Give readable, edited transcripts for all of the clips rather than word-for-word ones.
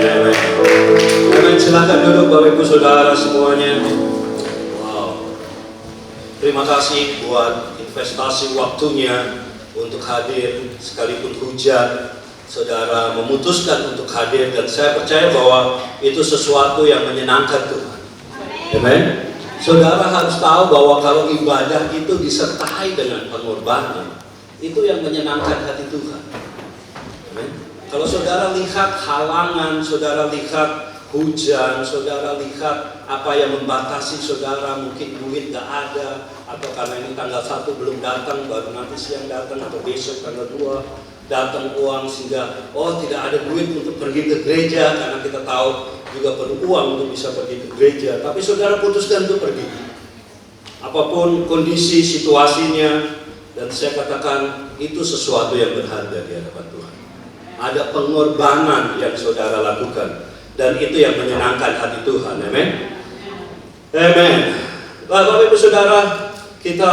Amin. Amin. Silakan duduk Bapak Ibu Saudara semuanya. Wow. Terima kasih buat investasi waktunya untuk hadir sekalipun hujan. Saudara memutuskan untuk hadir dan saya percaya bahwa itu sesuatu yang menyenangkan Tuhan. Amin. Saudara harus tahu bahwa kalau ibadah itu disertai dengan pengorbanan, itu yang menyenangkan hati Tuhan. Amin. Kalau saudara lihat halangan, saudara lihat hujan, saudara lihat apa yang membatasi saudara, mungkin duit gak ada, atau karena ini tanggal 1 belum datang, baru nanti siang datang, atau besok tanggal 2 datang uang, sehingga tidak ada duit untuk pergi ke gereja, karena kita tahu juga perlu uang untuk bisa pergi ke gereja. Tapi saudara putuskan untuk pergi, apapun kondisi situasinya, dan saya katakan itu sesuatu yang berharga di hadapan Tuhan. Ada pengorbanan yang saudara lakukan, dan itu yang menyenangkan hati Tuhan. Amin. Amin. Bapak Ibu Saudara, kita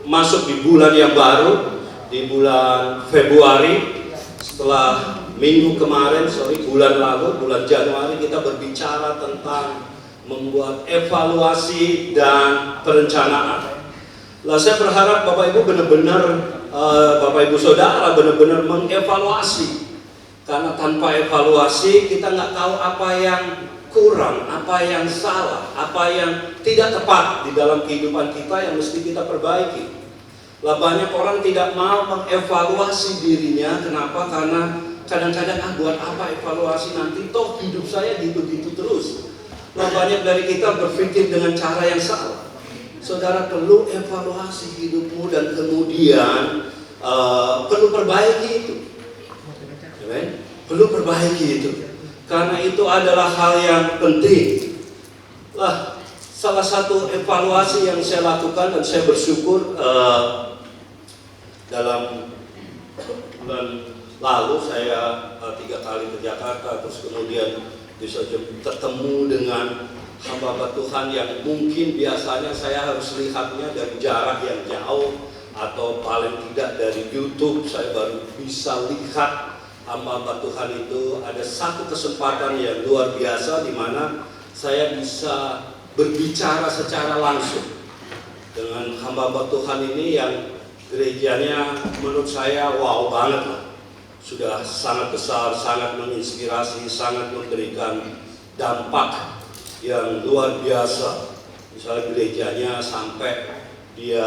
masuk di bulan yang baru, di bulan Februari. Setelah minggu kemarin, bulan lalu, bulan Januari, kita berbicara tentang membuat evaluasi dan perencanaan. Saya berharap Bapak Ibu benar-benar, Bapak Ibu Saudara benar-benar mengevaluasi. Karena tanpa evaluasi kita nggak tahu apa yang kurang, apa yang salah, apa yang tidak tepat di dalam kehidupan kita yang mesti kita perbaiki. Banyak orang tidak mau mengevaluasi dirinya. Kenapa? Karena kadang-kadang buat apa evaluasi, nanti toh hidup saya gitu-gitu terus. Banyak dari kita berpikir dengan cara yang salah. Saudara perlu evaluasi hidupmu dan kemudian perlu perbaiki itu. Amen. Perlu perbaiki itu. Karena itu adalah hal yang penting. Salah satu evaluasi yang saya lakukan dan saya bersyukur dalam bulan lalu saya 3 kali ke Jakarta, terus kemudian bisa ketemu dengan hamba Tuhan yang mungkin biasanya saya harus lihatnya dari jarak yang jauh, atau paling tidak dari YouTube saya baru bisa lihat hamba Tuhan itu. Ada satu kesempatan yang luar biasa di mana saya bisa berbicara secara langsung dengan hamba Tuhan ini yang gerejanya menurut saya wow banget lah. Sudah sangat besar, sangat menginspirasi, sangat memberikan dampak yang luar biasa. Misalnya gerejanya sampai dia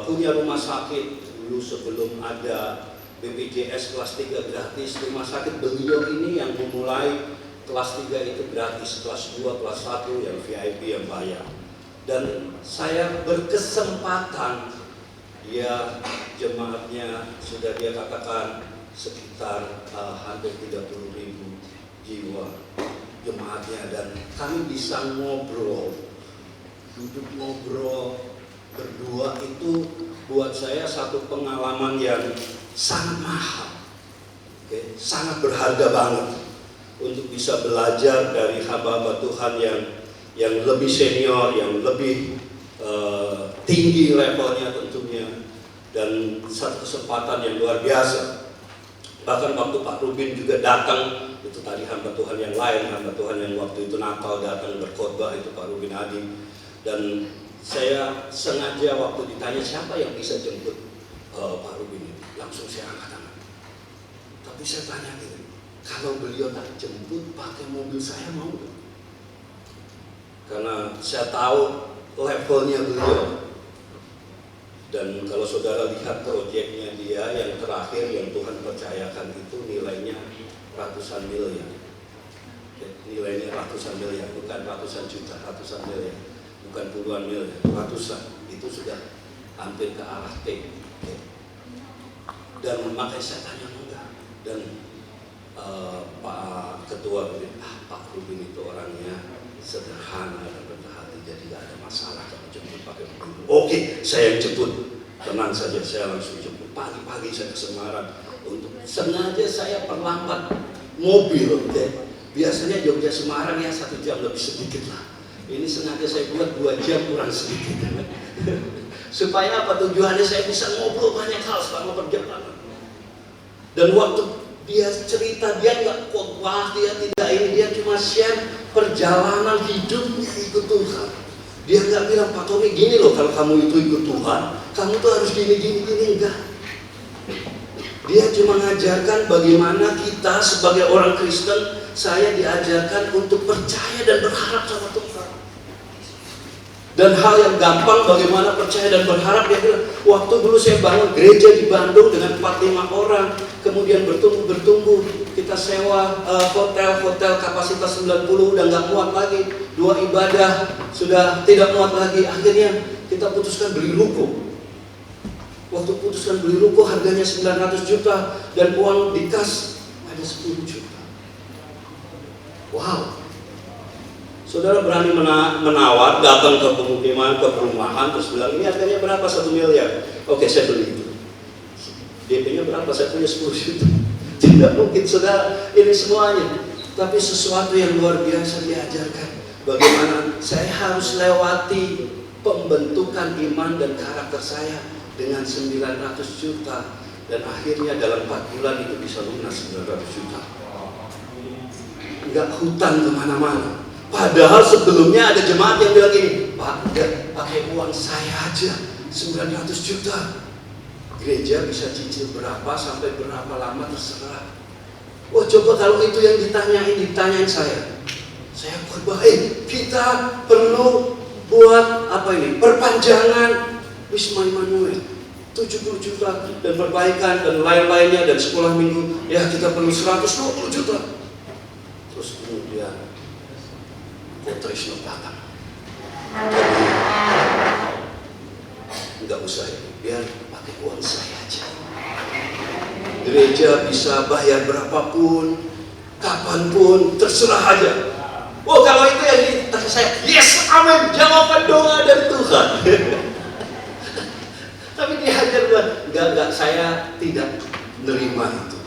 punya rumah sakit dulu sebelum ada BPJS kelas 3 gratis. Rumah sakit beliau ini yang memulai kelas 3 itu gratis, kelas 2, kelas 1 yang VIP yang bayar. Dan saya berkesempatan, dia jemaatnya sudah dia katakan sekitar hampir 30.000 jiwa jemaatnya, dan kami bisa ngobrol, duduk ngobrol berdua. Itu buat saya satu pengalaman yang sangat mahal, sangat berharga banget untuk bisa belajar dari hamba-hamba Tuhan yang lebih senior, yang lebih tinggi levelnya tentunya, dan satu kesempatan yang luar biasa. Bahkan waktu Pak Rubin juga datang, itu tadi hamba Tuhan yang lain, hamba Tuhan yang waktu itu Natal datang berkhotbah, itu Pak Rubin Adi. Dan saya sengaja waktu ditanya siapa yang bisa jemput Pak Rubin ini, langsung saya angkat tangan. Tapi saya tanya gitu, kalau beliau tak jemput pakai mobil saya mau gak? Karena saya tahu levelnya beliau. Dan kalau saudara lihat proyeknya dia yang terakhir yang Tuhan percayakan itu nilainya ratusan miliar. Nilainya ratusan miliar, bukan ratusan juta, ratusan miliar. Bukan puluhan miliar, ratusan. Itu sudah hampir ke arah T. Dan makanya saya tanya enggak. Dan Pak Ketua bilang, Pak Rubin itu orangnya sederhana dan rendah hati, jadi gak ada masalah kalau jemput pakai mobil. Oke, saya jemput, tenang saja, saya langsung jemput. Pagi-pagi saya ke Semarang, untuk sengaja saya perlambat mobil. Biasanya Jogja Semarang ya 1 jam lebih sedikit lah. Ini sengaja saya buat 2 jam kurang sedikit. Supaya apa tujuannya? Saya bisa ngobrol banyak hal selama perjalanan. Dan waktu Dia cerita, dia nggak khotbah, dia tidak ini, dia cuma share perjalanan hidupnya ikut Tuhan. Dia nggak bilang, Pak Tommy gini loh, kalau kamu itu ikut Tuhan, kamu tuh harus gini, enggak. Dia cuma mengajarkan bagaimana kita sebagai orang Kristen, saya diajarkan untuk percaya dan berharap sama Tuhan. Dan hal yang gampang bagaimana percaya dan berharap, dia bilang, waktu dulu saya bangun gereja di Bandung dengan 4-5 orang, kemudian bertumbuh, kita sewa hotel kapasitas 90, udah nggak muat lagi, 2 ibadah sudah tidak muat lagi, akhirnya kita putuskan beli ruko. Waktu putuskan beli ruko harganya 900 juta dan uang di kas ada 10 juta. Wow. Saudara berani menawar, datang ke pemukiman, ke perumahan, terus bilang, ini harganya berapa? 1 miliar. Oke, saya beli itu. DP-nya berapa? Saya punya 10 juta. Tidak mungkin, saudara, ini semuanya. Tapi sesuatu yang luar biasa diajarkan. Bagaimana saya harus lewati pembentukan iman dan karakter saya dengan 900 juta. Dan akhirnya dalam 4 bulan itu bisa lunas 900 juta. Enggak hutang kemana-mana. Padahal sebelumnya ada jemaat yang bilang gini, Pak, pakai uang saya aja 900 juta. Gereja bisa cicil berapa sampai berapa lama terserah. Oh, coba kalau itu yang ditanyain saya. Saya khotbah, kita perlu buat apa ini? Perpanjangan Wisma Immanuel 70 juta dan perbaikan dan lain-lainnya dan sekolah minggu. Ya, kita perlu 120 juta. Terus kemudian Trisno datang. Enggak usah ini, biar pakai uang saya aja. Gereja bisa bayar berapapun, kapanpun, terserah aja. Oh, kalau itu yang ditanya saya, yes, amin, jawaban doa dari Tuhan. Tapi dia hajar bilang, enggak, saya tidak menerima itu.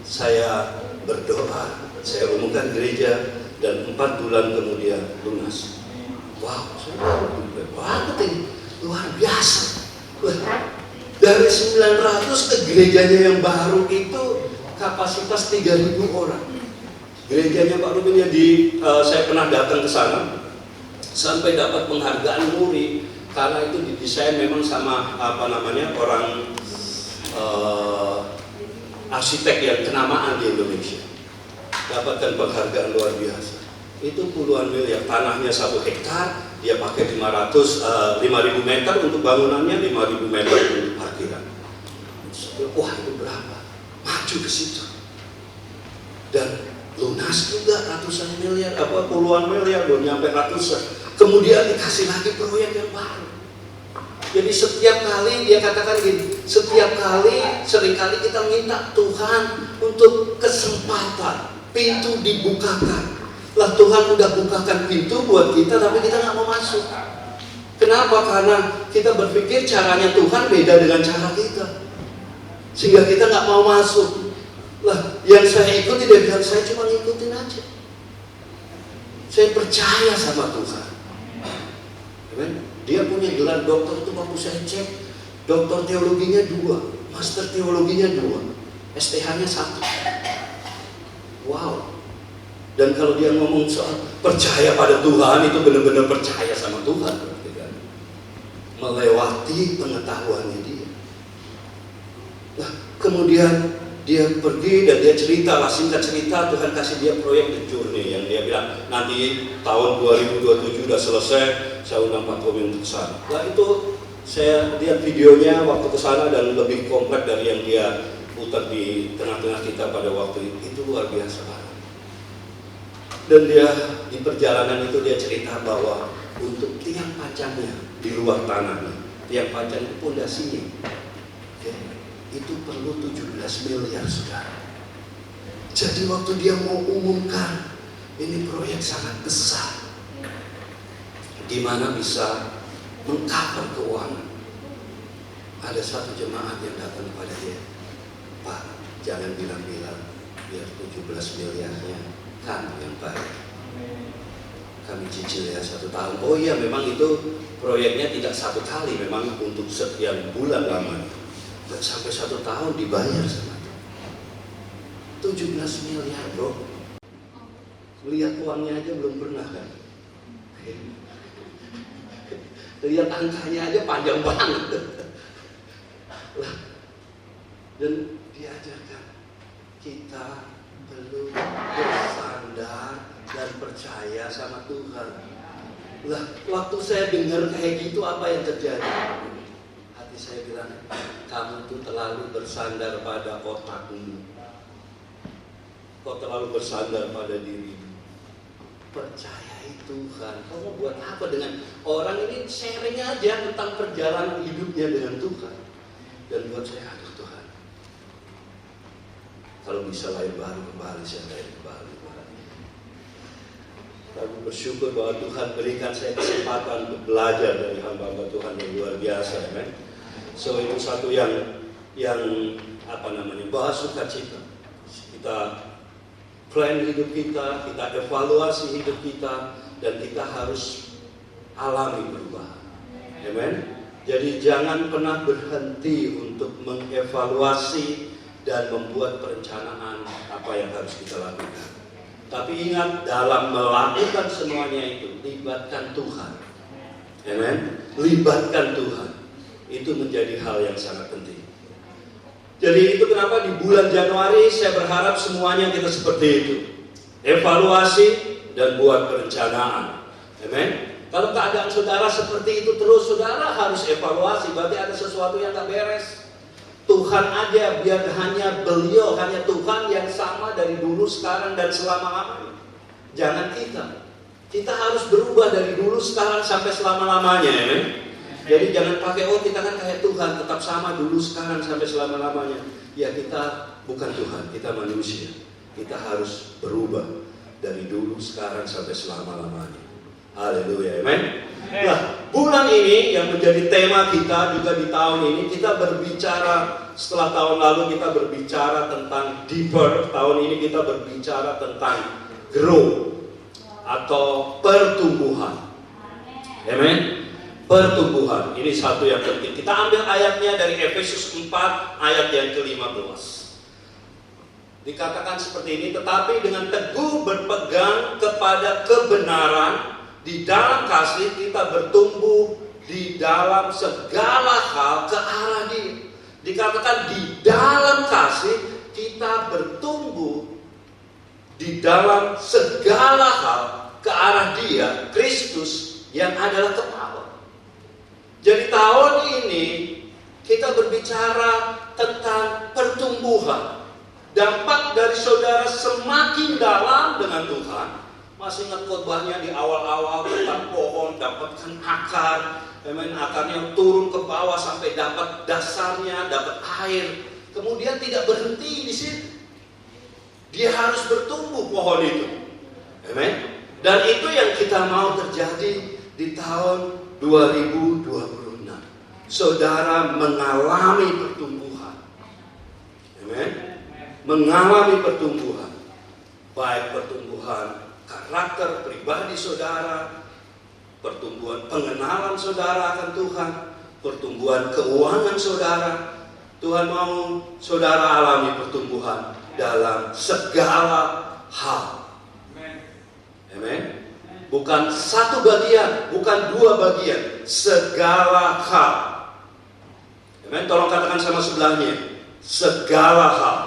Saya berdoa, saya umumkan gereja, dan 4 bulan kemudian lunas. Wow, saudara, banget ini, luar biasa. Dari 900 ke gerejanya yang baru itu kapasitas 3.000 orang. Gerejanya Pak Ruben yang saya pernah datang ke sana sampai dapat penghargaan Muri karena itu didesain memang sama orang arsitek yang kenamaan di Indonesia. Dapatkan penghargaan luar biasa. Itu puluhan miliar, tanahnya 1 hektar, dia pakai 5.000 meter untuk bangunannya, 5.000 meter untuk parkiran. Wah, itu berapa? Maju ke situ. Dan lunas juga ratusan miliar, puluhan miliar, belum nyampe ratusan. Kemudian dikasih lagi proyek yang baru. Jadi setiap kali dia katakan gini, seringkali kita minta Tuhan untuk kesempatan. Pintu dibukakan. Lah Tuhan udah bukakan pintu buat kita, tapi kita nggak mau masuk. Kenapa? Karena kita berpikir caranya Tuhan beda dengan cara kita, sehingga kita nggak mau masuk. Lah, yang saya ikuti dia bilang, saya cuma ngikutin aja. Saya percaya sama Tuhan. Dia punya gelar doktor itu waktu saya cek, doktor teologinya 2, master teologinya 2, STH-nya 1. Wow. Dan kalau dia ngomong soal percaya pada Tuhan, itu benar-benar percaya sama Tuhan, kan? Melewati pengetahuannya dia. Nah, kemudian dia pergi dan dia cerita, singkat cerita, Tuhan kasih dia proyek The Journey yang dia bilang nanti tahun 2027 udah selesai, saya undang Pak Tommy untuk kesana. Nah, itu saya lihat videonya waktu kesana dan lebih komplek dari yang dia putar di tengah-tengah kita pada waktu itu luar biasa banget. Dan dia di perjalanan itu dia cerita bahwa untuk tiang pancangnya di luar tanah, tiang pancang itu pondasinya, itu perlu 17 miliar saudara. Jadi waktu dia mau umumkan, ini proyek sangat besar, di mana bisa mengcover keuangan. Ada satu jemaat yang datang kepada dia, Pak, jangan bilang-bilang biar 17 miliarnya kan yang baik. Kami cicil ya 1 tahun. Oh iya, memang itu proyeknya tidak 1 kali, memang untuk sekian bulan lamanya. Dan sampai 1 tahun dibayar sama itu. 17 miliar bro. Lihat uangnya aja belum pernah kan. Lihat angkanya aja panjang banget. Dan diajarkan kita perlu bersandar dan percaya sama Tuhan. Lah, waktu saya dengar kayak gitu apa yang terjadi? Hati saya bilang, kamu tuh terlalu bersandar pada otakmu. Kau terlalu bersandar pada dirimu. Percayai Tuhan. Kamu buat apa dengan orang ini? Sharing aja tentang perjalanan hidupnya dengan Tuhan. Dan buat saya, aduh Tuhan, kalau bisa lahir baru kembali, saya lahir kembali. Aku bersyukur bahwa Tuhan berikan saya kesempatan untuk belajar dari hamba-hamba Tuhan yang luar biasa, amen. So itu satu yang bahas sukacita. Kita plan hidup kita evaluasi hidup kita, dan kita harus alami perubahan, amen. Jadi jangan pernah berhenti untuk mengevaluasi dan membuat perencanaan apa yang harus kita lakukan. Tapi ingat, dalam melakukan semuanya itu, libatkan Tuhan. Amen. Libatkan Tuhan. Itu menjadi hal yang sangat penting. Jadi itu kenapa di bulan Januari saya berharap semuanya kita seperti itu. Evaluasi dan buat perencanaan. Amen. Kalau keadaan saudara seperti itu terus, saudara harus evaluasi. Berarti ada sesuatu yang tak beres. Tuhan aja, biar hanya beliau, hanya Tuhan yang sama dari dulu, sekarang, dan selama-lamanya. Jangan kita. Kita harus berubah dari dulu, sekarang, sampai selama-lamanya, ya. Jadi jangan pakai, kita kan kayak Tuhan, tetap sama dulu, sekarang, sampai selama-lamanya. Ya, kita bukan Tuhan, kita manusia. Kita harus berubah dari dulu, sekarang, sampai selama-lamanya. Haleluya, amen. Nah, bulan ini yang menjadi tema kita juga di tahun ini, kita berbicara, setelah tahun lalu kita berbicara tentang deeper, tahun ini kita berbicara tentang grow atau pertumbuhan. Amen. Pertumbuhan, ini satu yang penting. Kita ambil ayatnya dari Efesus 4 ayat yang ke-15. Dikatakan seperti ini, tetapi dengan teguh berpegang kepada kebenaran, di dalam kasih kita bertumbuh di dalam segala hal ke arah Dia. Dikatakan di dalam kasih kita bertumbuh di dalam segala hal ke arah Dia, Kristus yang adalah kepala. Jadi tahun ini kita berbicara tentang pertumbuhan. Dampak dari saudara semakin dalam dengan Tuhan. Masih ingat khotbahnya di awal-awal tentang pohon dapatkan akar, akarnya turun ke bawah sampai dapat dasarnya, dapat air. Kemudian tidak berhenti di situ. Dia harus bertumbuh pohon itu. Amen. Dan itu yang kita mau terjadi di tahun 2026. Saudara mengalami pertumbuhan. Amen. Mengalami pertumbuhan. Baik pertumbuhan karakter pribadi saudara, pertumbuhan pengenalan saudara akan Tuhan, pertumbuhan keuangan saudara. Tuhan mau saudara alami pertumbuhan dalam segala hal. Amen. Bukan satu bagian, bukan dua bagian, segala hal. Amen. Tolong katakan sama sebelahnya, segala hal.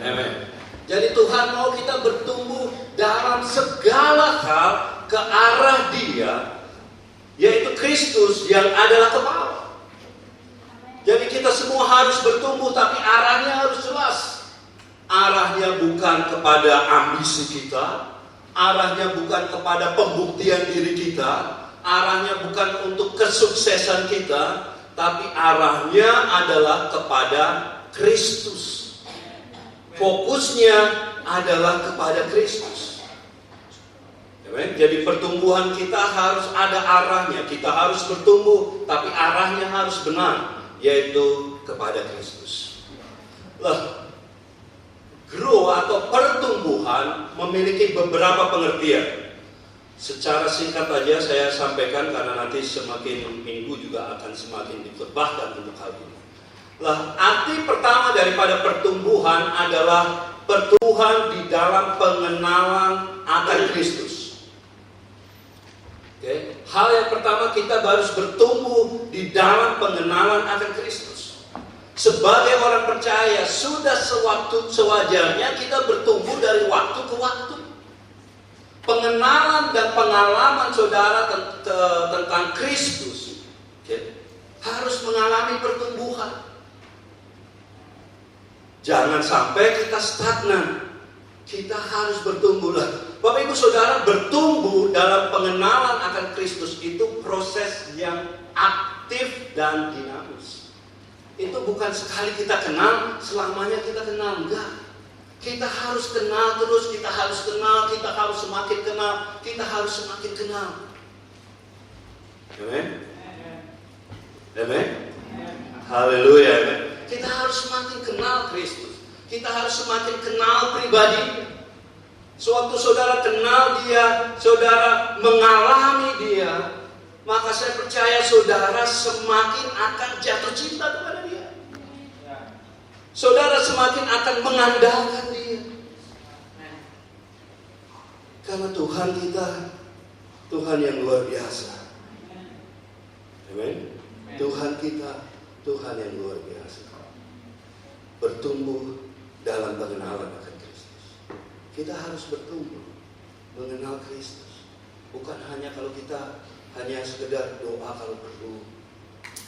Amen. Jadi Tuhan mau kita bertumbuh dalam segala hal ke arah Dia, yaitu Kristus yang adalah kepala. Jadi kita semua harus bertumbuh, tapi arahnya harus jelas. Arahnya bukan kepada ambisi kita, arahnya bukan kepada pembuktian diri kita, arahnya bukan untuk kesuksesan kita, tapi arahnya adalah kepada Kristus. Fokusnya adalah kepada Kristus. Jadi pertumbuhan kita harus ada arahnya. Kita harus bertumbuh, tapi arahnya harus benar, yaitu kepada Kristus. Grow atau pertumbuhan memiliki beberapa pengertian. Secara singkat saja saya sampaikan, karena nanti semakin minggu juga akan semakin dikhotbahkan untuk hal ini. Lah, arti pertama daripada pertumbuhan adalah pertumbuhan di dalam pengenalan akan Kristus. Oke. Hal yang pertama, kita harus bertumbuh di dalam pengenalan akan Kristus. Sebagai orang percaya, sudah sewajarnya kita bertumbuh dari waktu ke waktu. Pengenalan dan pengalaman saudara tentang Kristus, harus mengalami pertumbuhan. Jangan sampai kita stagnan. Kita harus bertumbuh lah. Bapak Ibu Saudara, bertumbuh dalam pengenalan akan Kristus itu proses yang aktif dan dinamis. Itu bukan sekali kita kenal, selamanya kita kenal. Enggak. Kita harus kenal terus, kita harus kenal, kita harus semakin kenal, kita harus semakin kenal. Amen. Amen. Haleluya. Kita harus semakin kenal Kristus. Kita harus semakin kenal pribadi. Sewaktu saudara kenal Dia, saudara mengalami Dia, maka saya percaya saudara semakin akan jatuh cinta kepada Dia. Saudara semakin akan mengandalkan Dia. Karena Tuhan kita, Tuhan yang luar biasa. Amin. Tuhan kita, Tuhan yang luar biasa. Bertumbuh dalam pengenalan akan Kristus. Kita harus bertumbuh mengenal Kristus. Bukan hanya kalau kita hanya sekedar doa kalau perlu.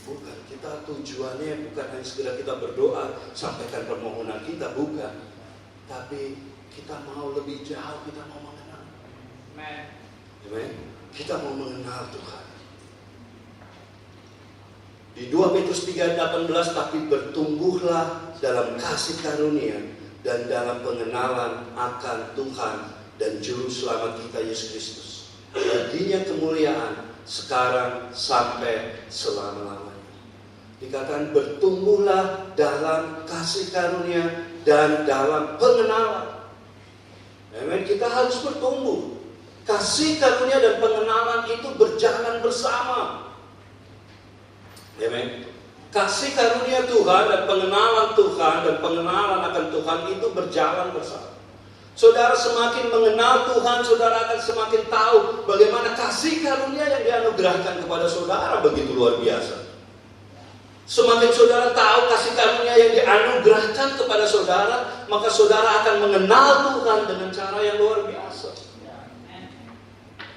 Bukan, kita tujuannya bukan hanya sekedar kita berdoa, sampaikan permohonan kita, bukan. Tapi kita mau lebih jauh, kita mau mengenal. Amen. Kita mau mengenal Tuhan. Di 2 Petrus 3:18, tapi bertumbuhlah dalam kasih karunia dan dalam pengenalan akan Tuhan dan Juru Selamat kita Yesus Kristus. Baginya kemuliaan sekarang sampai selama-lamanya. Dikatakan bertumbuhlah dalam kasih karunia dan dalam pengenalan. Amen. Kita harus bertumbuh. Kasih karunia dan pengenalan itu berjalan bersama. Amen. Kasih karunia Tuhan dan pengenalan Tuhan dan pengenalan akan Tuhan itu berjalan bersama. Saudara semakin mengenal Tuhan, saudara akan semakin tahu bagaimana kasih karunia yang dianugerahkan kepada saudara begitu luar biasa. Semakin saudara tahu kasih karunia yang dianugerahkan kepada saudara, maka saudara akan mengenal Tuhan dengan cara yang luar biasa.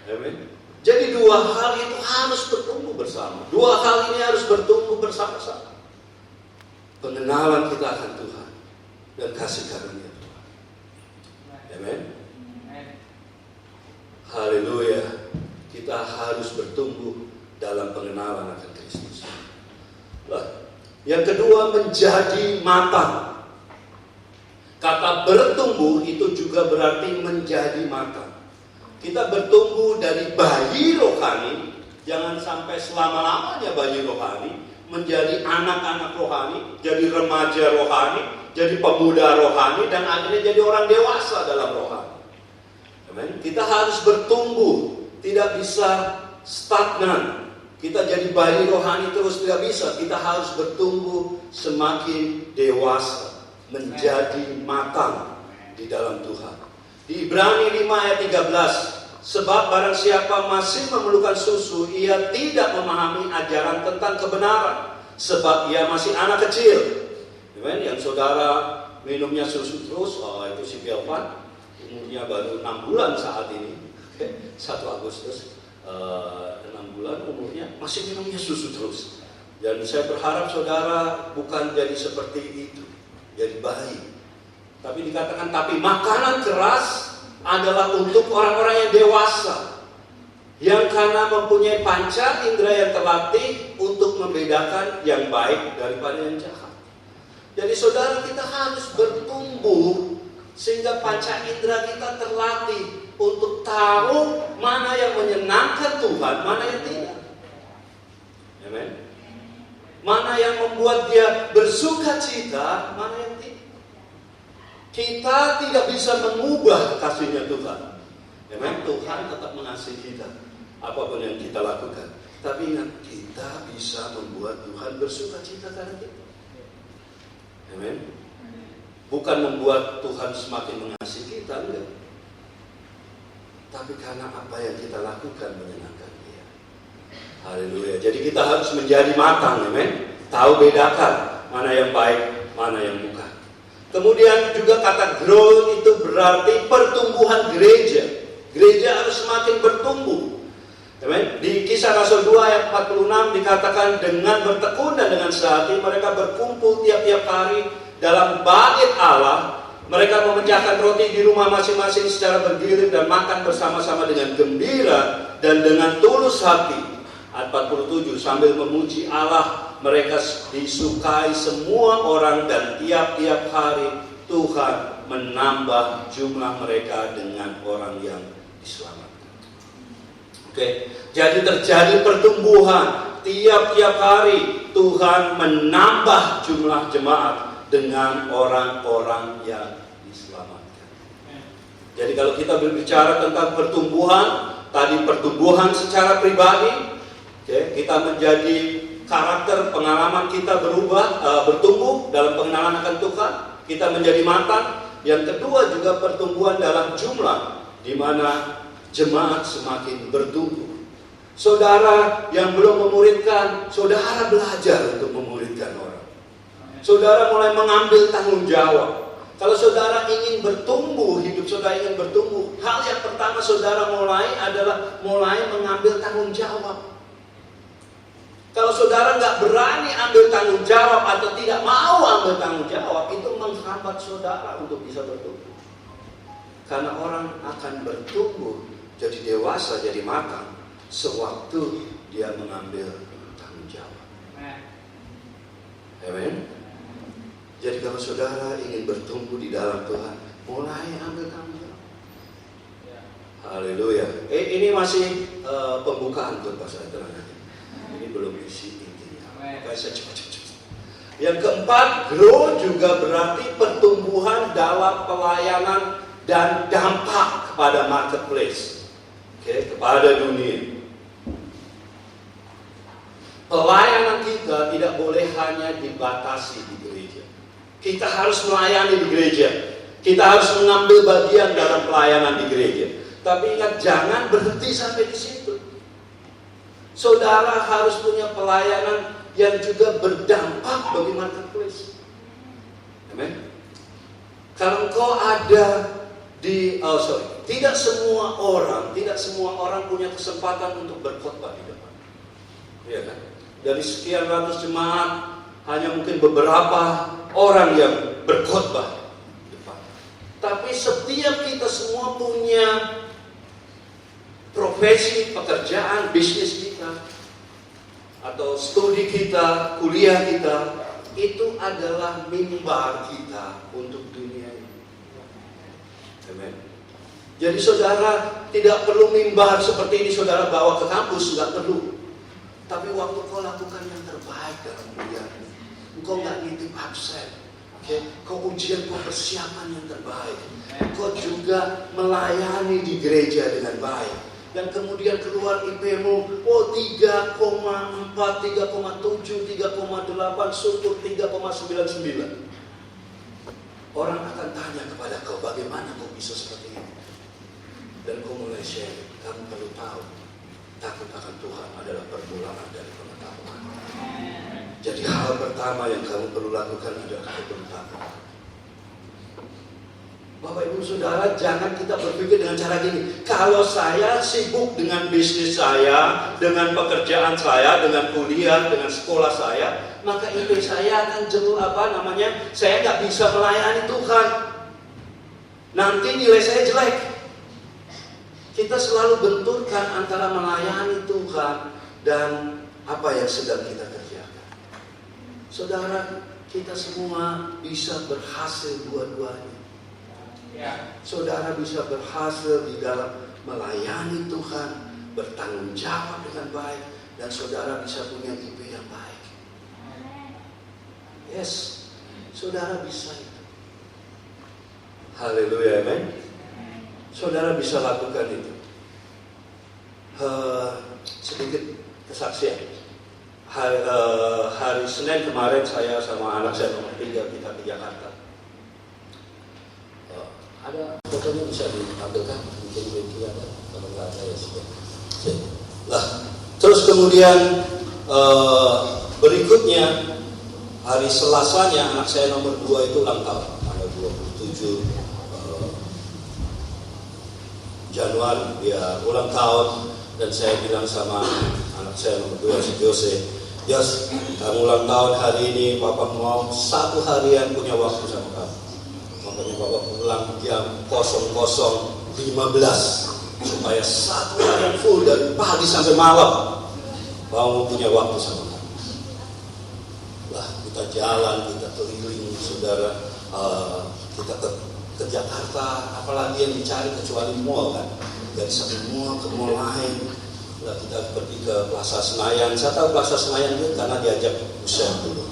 Amin. Jadi dua hal itu harus bertumbuh bersama. Dua hal ini harus bertumbuh bersama-sama. Pengenalan kita akan Tuhan dan kasih karunia Tuhan. Amin. Haleluya. Kita harus bertumbuh dalam pengenalan akan Kristus. Yang kedua, menjadi matang. Kata bertumbuh itu juga berarti menjadi matang. Kita bertumbuh dari bayi rohani, jangan sampai selama-lamanya bayi rohani, menjadi anak-anak rohani, jadi remaja rohani, jadi pemuda rohani, dan akhirnya jadi orang dewasa dalam rohani. Amen. Kita harus bertumbuh, tidak bisa stagnan. Kita jadi bayi rohani terus tidak bisa. Kita harus bertumbuh semakin dewasa, menjadi matang di dalam Tuhan. Di Ibrani 5 ayat 13, sebab barang siapa masih memerlukan susu, ia tidak memahami ajaran tentang kebenaran, sebab ia masih anak kecil. Amen. Yang saudara minumnya susu terus, itu si Belvan, umurnya baru 6 bulan saat ini, 1 Agustus, 6 bulan umurnya, masih minumnya susu terus. Dan saya berharap saudara bukan jadi seperti itu, jadi bayi. Tapi dikatakan, tapi makanan keras adalah untuk orang-orang yang dewasa, yang karena mempunyai panca indera yang terlatih untuk membedakan yang baik daripada yang jahat. Jadi saudara, kita harus bertumbuh sehingga panca indera kita terlatih untuk tahu mana yang menyenangkan Tuhan, mana yang tidak. Amen. Mana yang membuat dia bersuka cita, mana yang tidak. Kita tidak bisa mengubah kasihnya Tuhan. Amen. Tuhan tetap mengasihi kita apapun yang kita lakukan. Tapi ingat, kita bisa membuat Tuhan bersuka cita karena kita. Amin. Bukan membuat Tuhan semakin mengasihi kita, enggak. Tapi karena apa yang kita lakukan menyenangkan Dia. Haleluya. Jadi kita harus menjadi matang, amin. Tahu bedakan mana yang baik, mana yang bukan. Kemudian juga kata grow itu berarti pertumbuhan gereja. Gereja harus semakin bertumbuh. Amin. Di Kisah Rasul 2 ayat 46 dikatakan dengan bertekun dan dengan sehati mereka berkumpul tiap-tiap hari dalam bait Allah. Mereka memecahkan roti di rumah masing-masing secara bergilir dan makan bersama-sama dengan gembira dan dengan tulus hati. Ayat 47, sambil memuji Allah, mereka disukai semua orang dan tiap-tiap hari Tuhan menambah jumlah mereka dengan orang yang diselamatkan. Oke, jadi terjadi pertumbuhan. Tiap-tiap hari Tuhan menambah jumlah jemaat dengan orang-orang yang diselamatkan. Jadi kalau kita berbicara tentang pertumbuhan, tadi pertumbuhan secara pribadi, kita menjadi karakter, pengalaman kita berubah, bertumbuh dalam pengenalan akan Tuhan. Kita menjadi matang. Yang kedua juga pertumbuhan dalam jumlah, di mana jemaat semakin bertumbuh. Saudara yang belum memuridkan, saudara belajar untuk memuridkan orang. Saudara mulai mengambil tanggung jawab. Kalau saudara ingin bertumbuh, hidup saudara ingin bertumbuh, hal yang pertama saudara mulai adalah mulai mengambil tanggung jawab. Kalau saudara nggak berani ambil tanggung jawab atau tidak mau ambil tanggung jawab, itu menghambat saudara untuk bisa bertumbuh. Karena orang akan bertumbuh, jadi dewasa, jadi matang, sewaktu dia mengambil tanggung jawab. Amin. Jadi kalau saudara ingin bertumbuh di dalam Tuhan, mulai ambil tanggung jawab. Haleluya. Ini masih pembukaan tuh Pak Saudara. Ini belum isi intinya. Kayak saya cepat. Yang keempat, grow juga berarti pertumbuhan dalam pelayanan dan dampak kepada marketplace, kepada dunia. Pelayanan kita tidak boleh hanya dibatasi di gereja. Kita harus melayani di gereja. Kita harus mengambil bagian dalam pelayanan di gereja. Tapi ingat, jangan berhenti sampai di situ. Saudara harus punya pelayanan yang juga berdampak bagi marketplace. Amin. Kalau engkau ada di, tidak semua orang punya kesempatan untuk berkhotbah di depan. Iya kan? Dari sekian ratus jemaat, hanya mungkin beberapa orang yang berkhotbah di depan. Tapi setiap kita semua punya profesi, pekerjaan, bisnis kita, atau studi kita, kuliah kita, itu adalah mimbar kita untuk dunia ini. Amen. Jadi saudara tidak perlu mimbar seperti ini saudara bawa ke kampus, nggak perlu. Tapi waktu kau lakukan yang terbaik dalam kuliah, engkau nggak nitip absen, kau ujian, kau persiapan yang terbaik, kau juga melayani di gereja dengan baik. Dan kemudian keluar IP-mu, 3,4, 3,7, 3,8, syukur 3,99. Orang akan tanya kepada kau, bagaimana kau bisa seperti ini? Dan kau mulai share, kamu perlu tahu, takut akan Tuhan adalah permulaan dari pengetahuan. Jadi hal pertama yang kamu perlu lakukan adalah kau perlu takut. Bapak Ibu Saudara, jangan kita berpikir dengan cara gini. Kalau saya sibuk dengan bisnis saya, dengan pekerjaan saya, dengan kuliah, dengan sekolah saya, maka IP saya akan saya nggak bisa melayani Tuhan. Nanti nilai saya jelek. Kita selalu benturkan antara melayani Tuhan dan apa yang sedang kita kerjakan. Saudara, kita semua bisa berhasil dua-duanya. Saudara bisa berhasil di dalam melayani Tuhan, bertanggung jawab dengan baik, dan saudara bisa punya IP yang baik. Yes, saudara bisa itu. Haleluya, amen. Saudara bisa lakukan itu. Sedikit kesaksian. Hari Senin kemarin saya sama anak saya nomor 3 kita Jakarta. Ada fotonya bisa ditampilkan, mungkin itu ada, kalau nggak ada ya sudah. Lah, terus kemudian berikutnya hari Selasanya anak saya nomor 2 itu ulang tahun, tanggal 27 Januari dia ulang tahun, dan saya bilang sama anak saya nomor 2 si Jose, Jos, kamu ulang tahun hari ini, Papa mau 1 harian punya waktu sama kamu. Makanya Papa pulang jam 00.15 supaya 1 harian full dari pagi sampai malam kamu punya waktu sama kamu. Lah, kita jalan, kita keliling, saudara, kita ke Jakarta, apalagi yang dicari kecuali mall kan, dari satu mall ke mall lain. Nah, kita pergi ke Plaza Senayan. Saya tahu Plaza Senayan itu karena diajak Usem dulu.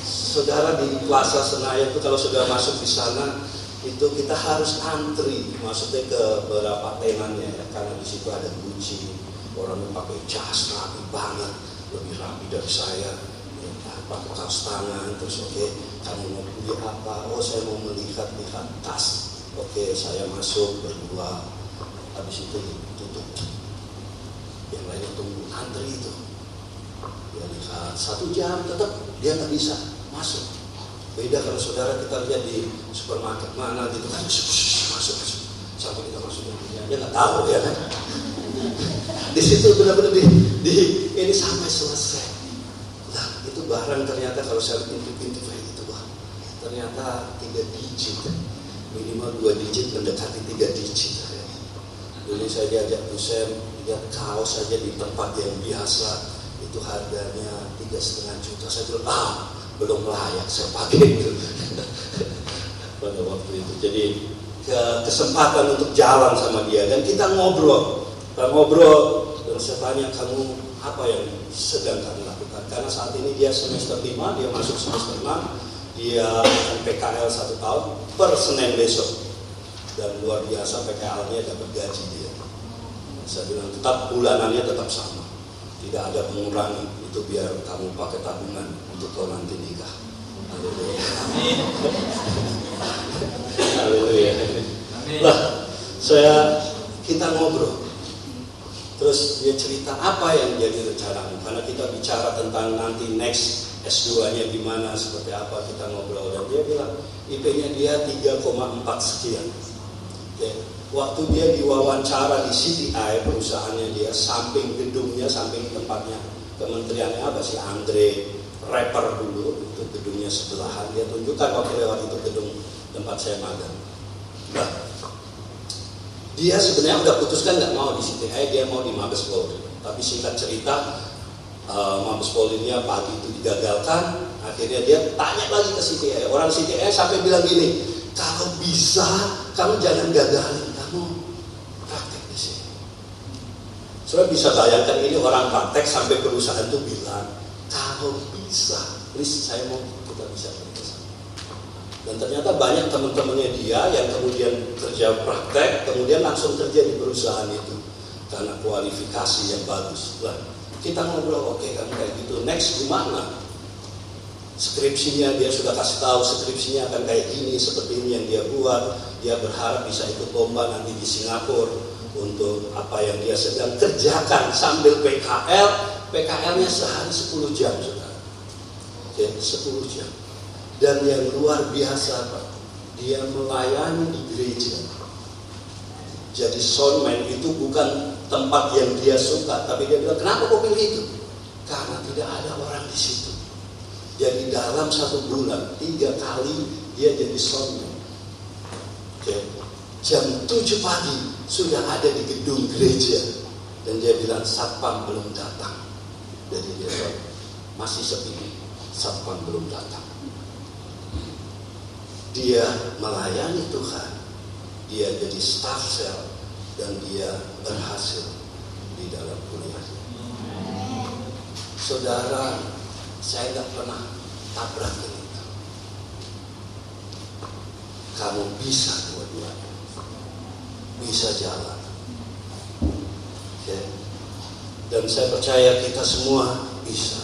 Saudara, di Plaza Senayan itu kalau sudah masuk di sana itu kita harus antri, maksudnya ke beberapa tenannya ya, karena di situ ada Gucci, orang yang pakai jas rapi banget, lebih rapi dari saya. Pakai kaos tangan, terus oke, kamu mau beli apa? Oh, saya mau melihat-lihat tas. Oke, saya masuk berdua. Habis itu tutup. Yang lainnya tunggu antri itu. Dia lihat 1 jam tetap dia nggak bisa masuk. Beda kalau saudara kita lihat di supermarket mana gitu kan, masuk sampai kita masuk dia nggak tahu ya kan. Di situ benar-benar di ini sampai selesai. Itu barang ternyata kalau saya pintu-pintu kayak gitu, wah, ternyata 3 digit, minimal 2 digit mendekati 3 digit. Dulu saya diajak Usem, lihat kaos saja di tempat yang biasa itu harganya 3,5 juta. Saya bilang, belum layak saya pakai itu pada waktu itu. Jadi kesempatan untuk jalan sama dia dan kita ngobrol, dan saya tanya, kamu apa yang sedang kamu lakukan? Karena saat ini dia semester 5, dia masuk semester 6, dia akan PKL 1 tahun per Senin besok, dan luar biasa PKL-nya dapat gaji dia. Saya bilang tetap bulanannya tetap sama, tidak ada mengurangi, itu biar kamu pakai tabungan untuk kau nanti nikah. Haleluya. Haleluya. Lah, kita ngobrol. Terus dia cerita apa yang jadi rencanamu, karena kita bicara tentang nanti next S2-nya gimana, seperti apa, kita ngobrol. Dan dia bilang IP-nya dia 3,4 sekian. Ya. Waktu dia diwawancara di CTI, perusahaannya dia, samping gedungnya, samping tempatnya kementeriannya apa sih, Andre rapper dulu, itu gedungnya sebelahan. Dia tunjukkan waktu lewat itu gedung tempat saya magang. Nah, dia sebenarnya udah putuskan nggak mau di CTI, dia mau di Mabes Polri. Tapi singkat cerita, Mabes Polri-nya pagi itu digagalkan. Akhirnya dia tanya lagi ke CTI. Orang CTI sampai bilang gini, kalau bisa kamu jangan gagalin, kamu praktek di sini. Soalnya bisa bayangkan ini orang praktek sampai perusahaan itu bilang, kalau bisa, please saya mau kita bisa bekerja. Dan ternyata banyak teman-temannya dia yang kemudian kerja praktek, kemudian langsung kerja di perusahaan itu karena kualifikasi yang bagus. Nah, kita ngobrol, oke, kamu kayak gitu, next gimana? Skripsinya dia sudah kasih tahu, skripsinya akan kayak gini, seperti ini yang dia buat. Dia berharap bisa ikut lomba nanti di Singapura untuk apa yang dia sedang kerjakan sambil PKL. PKL-nya sehari 10 jam, saudara. Oke, 10 jam. Dan yang luar biasa, Pak, dia melayani di gereja. Jadi soundman itu bukan tempat yang dia suka, tapi dia bilang, kenapa kau pilih itu? Karena tidak ada orang di situ. Jadi dalam 1 bulan 3 kali dia jadi soundman. Oke. Jam 7 pagi sudah ada di gedung gereja, dan dia bilang satpam belum datang. Jadi dia bilang, masih sepi, satpam belum datang. Dia melayani Tuhan, dia jadi staff sel, dan dia berhasil di dalam kuliah. Saudara, saya nggak pernah tabrak itu. Kamu bisa dua-duanya, bisa jalan. Okay. Dan saya percaya kita semua bisa.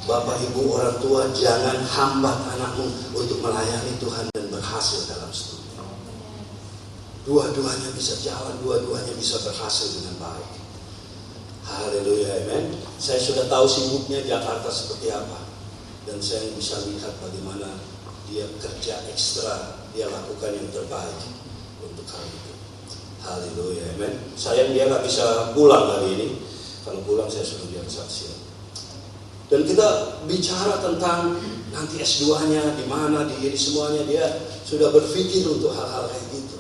Bapak Ibu orang tua, jangan hambat anakmu untuk melayani Tuhan dan berhasil dalam studi. Dua-duanya bisa jalan, dua-duanya bisa berhasil dengan baik. Haleluya, amen. Saya sudah tahu sibuknya Jakarta seperti apa, dan saya bisa lihat bagaimana dia kerja ekstra, dia lakukan yang terbaik untuk hal itu. Haleluya, amen. Sayang dia nggak bisa pulang hari ini. Kalau pulang saya suruh dia kesaksian. Dan kita bicara tentang nanti S2-nya di mana, di ini semuanya, dia sudah berpikir untuk hal-hal kayak gitu.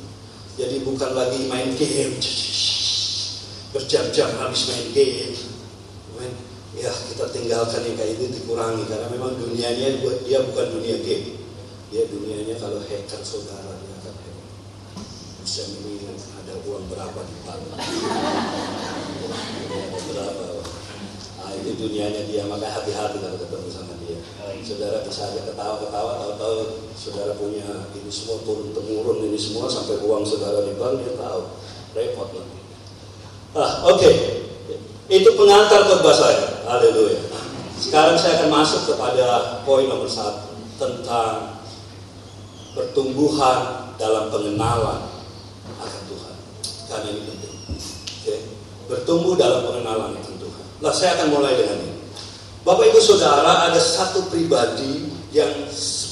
Jadi bukan lagi main game, berjam-jam habis main game. Ya kita tinggalkan yang kayak itu, dikurangi, karena memang dunianya dia bukan dunia game. Dia dunianya kalau hacker saudara, dia akan hack. Bisa ini ada uang berapa di tangan, berapa. Nah, itu dunianya dia, maka hati-hati kalau ketemu sama dia. Saudara bisa aja ketawa-ketawa, tahu-tahu saudara punya ini semua turun-temurun ini semua sampai uang saudara di bank, dia tahu, repot lagi. Oke. Itu pengantar khotbah saya. Haleluya. Sekarang saya akan masuk kepada poin nomor 1 tentang pertumbuhan dalam pengenalan akan Tuhan. Karena ini penting. Oke. Bertumbuh dalam pengenalan akan Tuhan. Nah, saya akan mulai dengan ini. Bapak Ibu Saudara, ada satu pribadi yang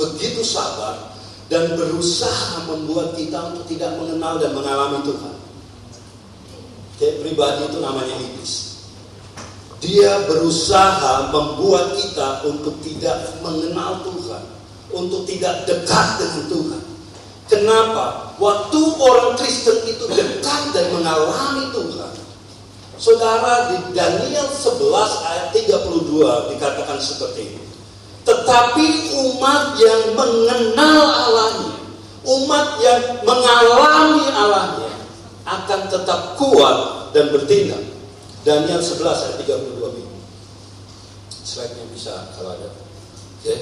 begitu sabar dan berusaha membuat kita untuk tidak mengenal dan mengalami Tuhan. Oke, pribadi itu namanya iblis. Dia berusaha membuat kita untuk tidak mengenal Tuhan, untuk tidak dekat dengan Tuhan. Kenapa? Waktu orang Kristen itu dekat dan mengalami Tuhan, saudara, di Daniel 11 ayat 32 dikatakan seperti ini. Tetapi umat yang mengenal Allahnya, umat yang mengalami Allahnya, akan tetap kuat dan bertindak. Daniel 11 ayat 32 ini. Slide-nya bisa kalau ada. Oke.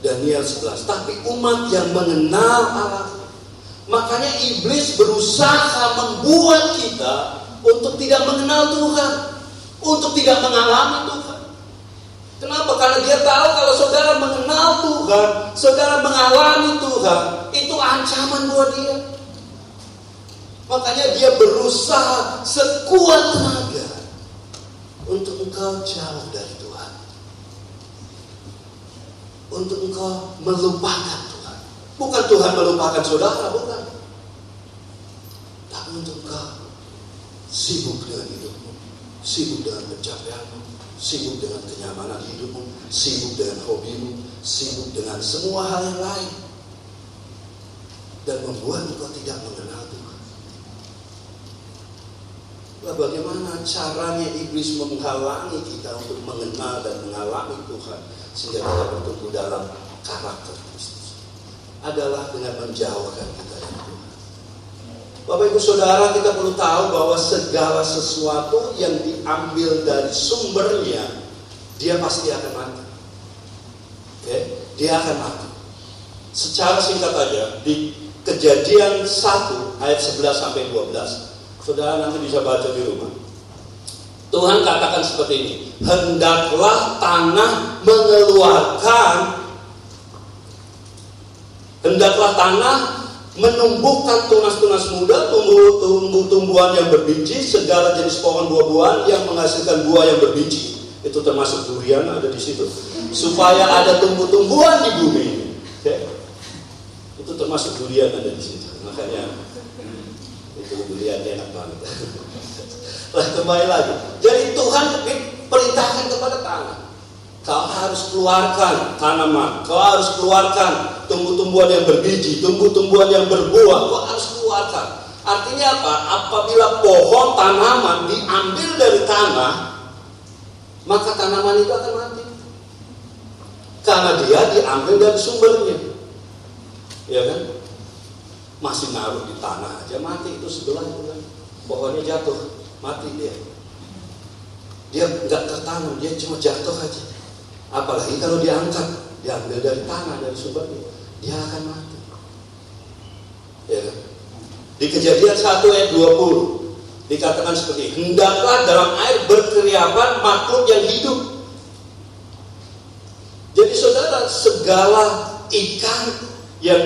Daniel 11. Tapi umat yang mengenal Allah. Makanya iblis berusaha membuat kita untuk tidak mengenal Tuhan, untuk tidak mengalami Tuhan. Kenapa? Karena dia tahu kalau saudara mengenal Tuhan, saudara mengalami Tuhan, itu ancaman buat dia. Makanya dia berusaha sekuat tenaga untuk engkau jauh dari Tuhan, untuk engkau melupakan Tuhan. Bukan Tuhan melupakan saudara, bukan. Tapi untuk engkau sibuk dengan hidupmu, sibuk dengan pencapaianmu, sibuk dengan kenyamanan hidupmu, sibuk dengan hobimu, sibuk dengan semua hal yang lain, dan membuat engkau tidak mengenal Tuhan. Bagaimana caranya iblis menghalangi kita untuk mengenal dan mengalami Tuhan sehingga kita bertumbuh dalam karakter Kristus? Adalah dengan menjauhkan kita dari Tuhan. Bapak Ibu Saudara, kita perlu tahu bahwa segala sesuatu yang diambil dari sumbernya, dia pasti akan mati. Oke? Dia akan mati. Secara singkat aja, di Kejadian 1 ayat 11 sampai 12. Saudara nanti bisa baca di rumah. Tuhan katakan seperti ini. Hendaklah tanah menumbuhkan tunas-tunas muda, tumbuh-tumbuhan yang berbiji, segala jenis pohon buah-buahan yang menghasilkan buah yang berbiji. Itu termasuk durian ada di situ. Supaya ada tumbuh-tumbuhan di bumi ini. Okay? Itu termasuk durian ada di situ. Makanya itu duriannya enak banget. Lah kembali lagi. Jadi Tuhan perintahkan kepada tanah. Kau harus keluarkan tanaman. Kau harus keluarkan tumbuh-tumbuhan yang berbiji, tumbuh-tumbuhan yang berbuah. Kau harus keluarkan. Artinya apa? Apabila pohon tanaman diambil dari tanah, maka tanaman itu akan mati. Karena dia diambil dari sumbernya. Ya kan? Masih naruh di tanah aja mati, itu sebelah itu kan. Pohonnya jatuh, mati dia. Dia nggak tertanam, dia cuma jatuh aja. Apalagi kalau diangkat, diambil dari tanah, dari sumbernya, dia akan mati. Ya kan? Di Kejadian 1 ayat 20 dikatakan seperti ini. Hendaklah dalam air berkeriapan makhluk yang hidup. saudara, segala ikan yang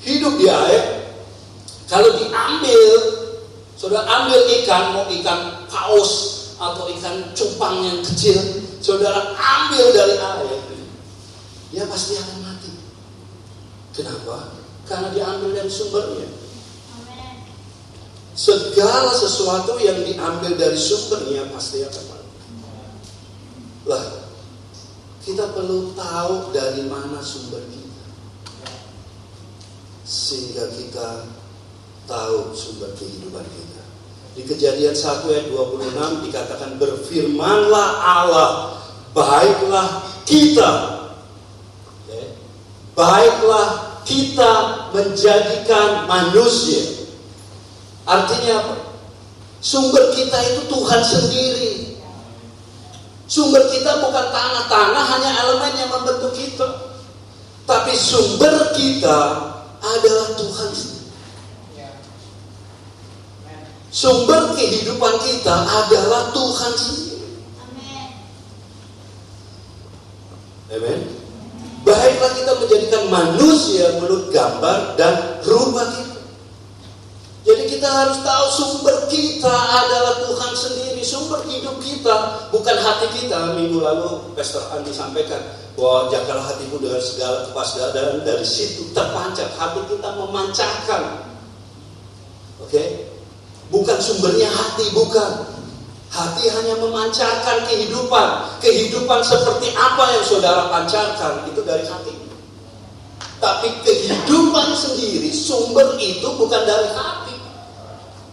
hidup di air, kalau diambil, saudara ambil ikan, mau ikan paus atau ikan cupang yang kecil, saudara ambil dari air, dia pasti akan mati. Kenapa? Karena diambil dari sumbernya. Segala sesuatu yang diambil dari sumbernya pasti akan mati. Lah, kita perlu tahu dari mana sumber kita, sehingga kita tahu sumber kehidupan kita. Di Kejadian 1 ayat 26 dikatakan, berfirmanlah Allah, baiklah kita, baiklah kita menjadikan manusia. Artinya apa? Sumber kita itu Tuhan sendiri. Sumber kita bukan tanah-tanah, hanya elemen yang membentuk kita. Tapi sumber kita adalah Tuhan sendiri. Sumber kehidupan kita adalah Tuhan sendiri. Amin. Baiklah kita menjadikan manusia menurut gambar dan rupa kita. Jadi kita harus tahu sumber kita adalah Tuhan sendiri. Sumber hidup kita bukan hati kita. Minggu lalu Pastor Andi sampaikan bahwa jagalah hatimu dengan segala kewaspadaan, dari situ terpancar. Hati kita memancarkan. Oke? Bukan sumbernya hati, bukan. Hati hanya memancarkan kehidupan. Kehidupan seperti apa yang saudara pancarkan, itu dari hati. Tapi kehidupan sendiri, sumber itu bukan dari hati.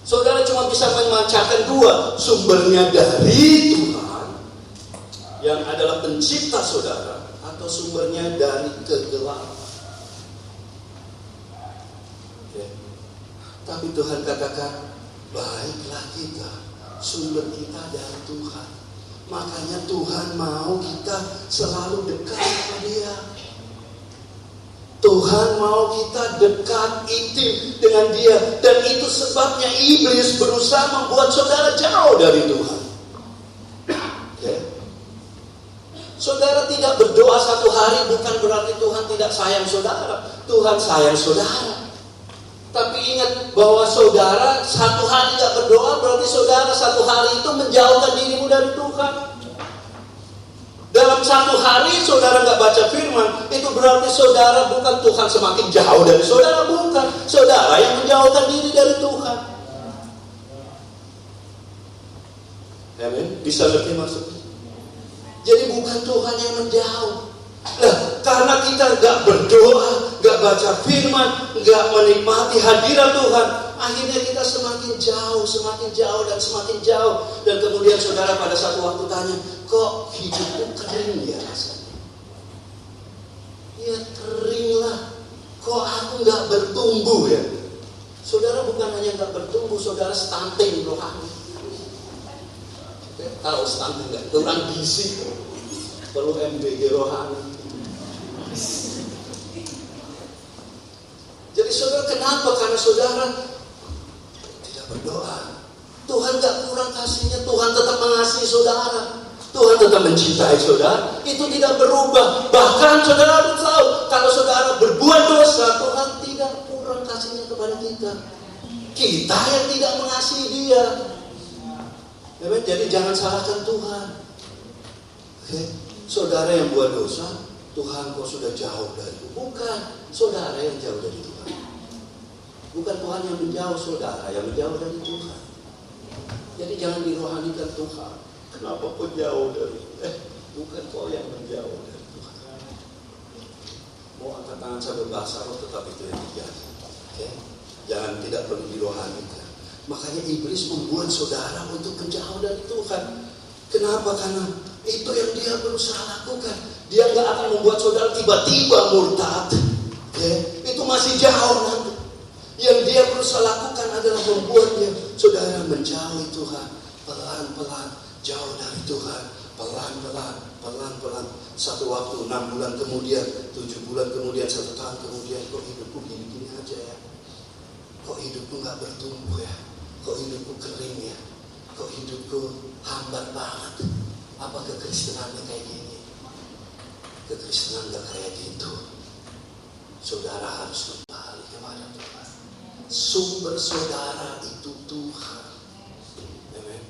Saudara cuma bisa memancarkan dua. Sumbernya dari Tuhan, yang adalah pencipta saudara, atau sumbernya dari kegelapan. Oke. Tapi Tuhan katakan, baiklah kita, sumber kita dari Tuhan. Makanya Tuhan mau kita selalu dekat sama Dia. Tuhan mau kita dekat intim dengan Dia. Dan itu sebabnya iblis berusaha membuat saudara jauh dari Tuhan. Okay. Saudara tidak berdoa satu hari bukan berarti Tuhan tidak sayang saudara. Tuhan sayang saudara. Tapi ingat bahwa saudara satu hari tidak berdoa berarti saudara satu hari itu menjauhkan dirimu dari Tuhan. Dalam satu hari saudara nggak baca firman, itu berarti saudara bukan Tuhan semakin jauh dari saudara, bukan. Saudara yang menjauhkan diri dari Tuhan. Amin. Bisa ngerti maksudnya? Jadi bukan Tuhan yang menjauh. Nah, karena kita nggak berdoa, nggak baca firman, nggak menikmati hadirat Tuhan, akhirnya kita semakin jauh dan semakin jauh. Dan kemudian saudara pada satu waktu tanya, kok hidupku kering ya rasanya? Ya kering lah. Kok aku nggak bertumbuh ya? Saudara bukan hanya nggak bertumbuh, saudara stunting rohani. Tahu stunting nggak? Kurang gizi, perlu MBG rohani. Jadi saudara kenapa? Karena saudara tidak berdoa. Tuhan gak kurang kasihnya. Tuhan tetap mengasihi saudara. Tuhan tetap mencintai saudara. Itu tidak berubah. Bahkan saudara harus tahu, kalau saudara berbuat dosa, Tuhan tidak kurang kasihnya kepada kita. Kita yang tidak mengasihi Dia. Jadi jangan salahkan Tuhan. Oke? Saudara yang buat dosa, Tuhan kok sudah jauh dariku. Bukan. Saudara yang jauh dari Tuhan. Bukan Tuhan yang menjauh, saudara yang menjauh dari Tuhan. Jadi jangan dirohanikan Tuhan. Kenapa kau jauh dari bukan kau yang menjauh dari Tuhan. Mau angkat tangan sambil basah, tetap itu yang terjadi. Okay? Jangan, tidak perlu dirohanikan. Makanya iblis membuat saudara untuk menjauh dari Tuhan. Kenapa? Karena itu yang dia berusaha lakukan. Dia nggak akan membuat saudara tiba-tiba murtad. Okay? Itu masih jauh nanti. Yang dia berusaha lakukan adalah membuat dia saudara menjauhi Tuhan. Pelan-pelan jauh dari Tuhan. Pelan-pelan. Satu waktu 6 bulan kemudian, 7 bulan kemudian, 1 tahun kemudian, kok hidupku gini-gini aja ya? Kok hidupku gak bertumbuh ya? Kok hidupku kering ya? Kok hidupku hambat banget? Apa kekristenannya kayak gini? Kekristenan gak kayak gitu. Saudara harus kembali kepada Tuhan. Sumber saudara itu Tuhan. Amen.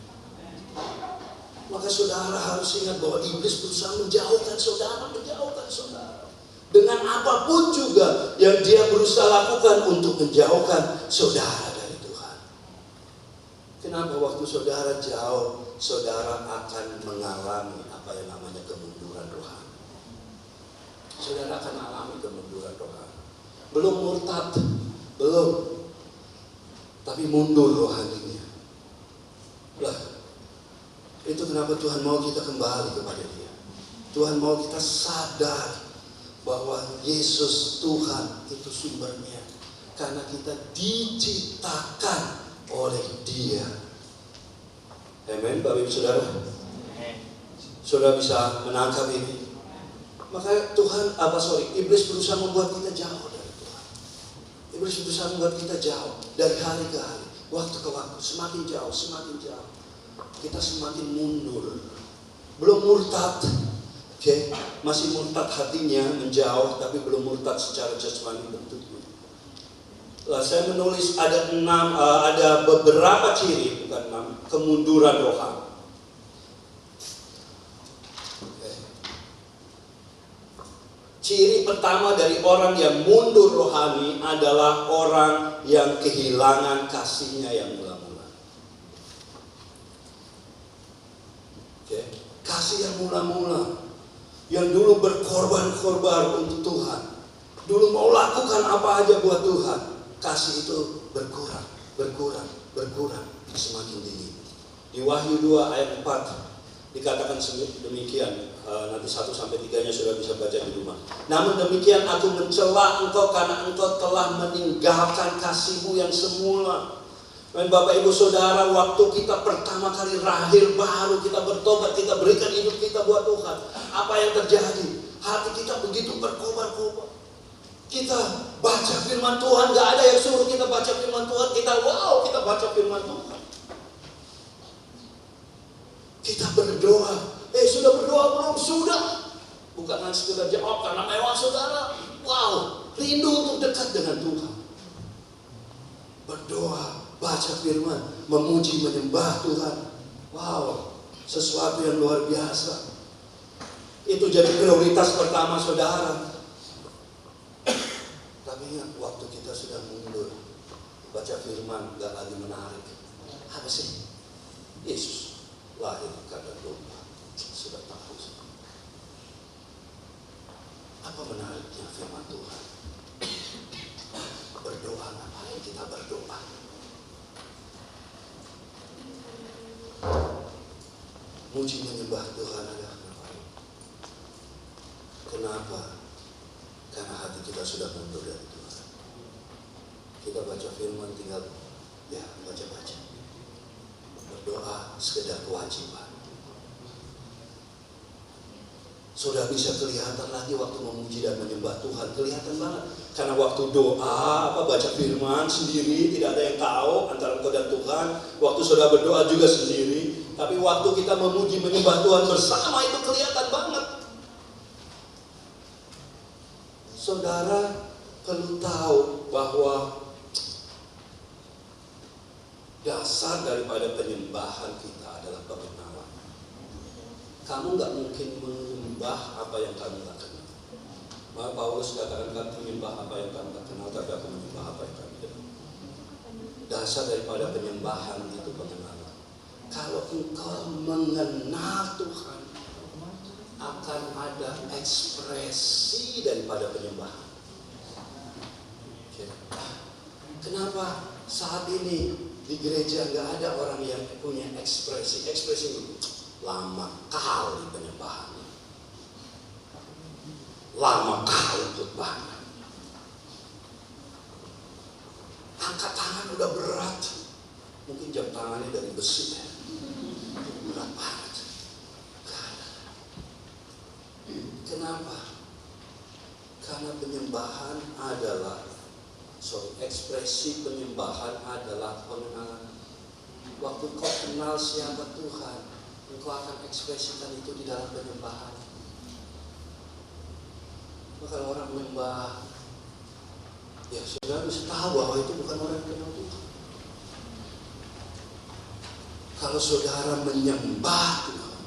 Maka saudara harus ingat bahwa iblis berusaha menjauhkan saudara. Dengan apapun juga yang dia berusaha lakukan untuk menjauhkan saudara dari Tuhan. Kenapa waktu saudara jauh, saudara akan mengalami apa yang namanya kemunduran rohani. Saudara akan alami kemunduran rohani. Belum murtad, belum. Tapi mundur rohaninya. Lah, itu kenapa Tuhan mau kita kembali kepada Dia. Tuhan mau kita sadar bahwa Yesus Tuhan itu sumbernya. Karena kita diciptakan oleh Dia. Amin, Bapak Ibu Saudara. Saudara bisa menangkap ini. Makanya iblis berusaha membuat kita jauh dari Tuhan. Iblis berusaha membuat kita jauh dari hari ke hari, waktu ke waktu, semakin jauh. Kita semakin mundur. Belum murtad, okay? Masih murtad hatinya menjauh, tapi belum murtad secara jasmani bentuknya. Saya menulis ada beberapa ciri, bukan 6, kemunduran rohani. Ciri pertama dari orang yang mundur rohani adalah orang yang kehilangan kasihnya yang mula-mula. Kasih yang mula-mula, yang dulu berkorban-korban untuk Tuhan, dulu mau lakukan apa aja buat Tuhan, kasih itu berkurang, semakin dingin. Di Wahyu 2 ayat 4 dikatakan demikian. Nanti 1-3-nya sudah bisa baca di rumah. Namun demikian aku mencela engkau karena engkau telah meninggalkan kasihmu yang semula. Dan Bapak Ibu Saudara, waktu kita pertama kali lahir baru, kita bertobat, kita berikan hidup kita buat Tuhan. Apa yang terjadi? Hati kita begitu berkobar-kobar. Kita baca firman Tuhan, gak ada yang suruh kita baca firman Tuhan. Kita baca firman Tuhan. Kita berdoa. Sudah berdoa belum? Sudah. Bukan hanya sekedar jawab karena memang saudara, rindu untuk dekat dengan Tuhan. Berdoa, baca firman, memuji, menyembah Tuhan. Sesuatu yang luar biasa. Itu jadi prioritas pertama saudara. Tapi ingat, waktu kita sudah mundur, baca firman gak lagi menarik. Apa sih? Yesus lahir karena doa. Sudah tahu. Apa menariknya firman Tuhan? Berdoa, ngapain kita berdoa? Muji menyembah Tuhan adalah ngapain? Kenapa? Karena hati kita sudah mundur dari Tuhan. Kita baca firman tinggal baca-baca. Berdoa sekedar kewajiban. Sudah bisa kelihatan lagi waktu memuji dan menyembah Tuhan, kelihatan banget. Karena waktu doa, baca firman sendiri, tidak ada yang tahu antara engkau dan Tuhan. Waktu sudah berdoa juga sendiri. Tapi waktu kita memuji menyembah Tuhan bersama itu kelihatan banget. Saudara perlu tahu bahwa dasar daripada penyembahan kita adalah pengenalan. Kamu gak mungkin menyembah apa yang kamu gak kenal. Maka Paulus katakan, kamu menyembah apa yang kamu gak kenal, tapi aku menyembah apa yang kamu kenal. Dasar daripada penyembahan itu pengenalan. Kalau engkau mengenal Tuhan, akan ada ekspresi daripada penyembahan. Kenapa saat ini di gereja gak ada orang yang punya ekspresi itu? Lama kali penyembahannya, lama kali khotbahnya, angkat tangan udah berat, mungkin jam tangannya dari besi, berat banget. Kenapa? Karena penyembahan adalah ekspresi penyembahan adalah pengenalan. Waktu kau kenal siapa Tuhan, engkau akan ekspresikan itu di dalam penyembahan. Maka orang menyembah, ya saudara bisa tahu bahwa itu bukan orang yang kenal Tuhan. Kalau saudara menyembah Tuhan,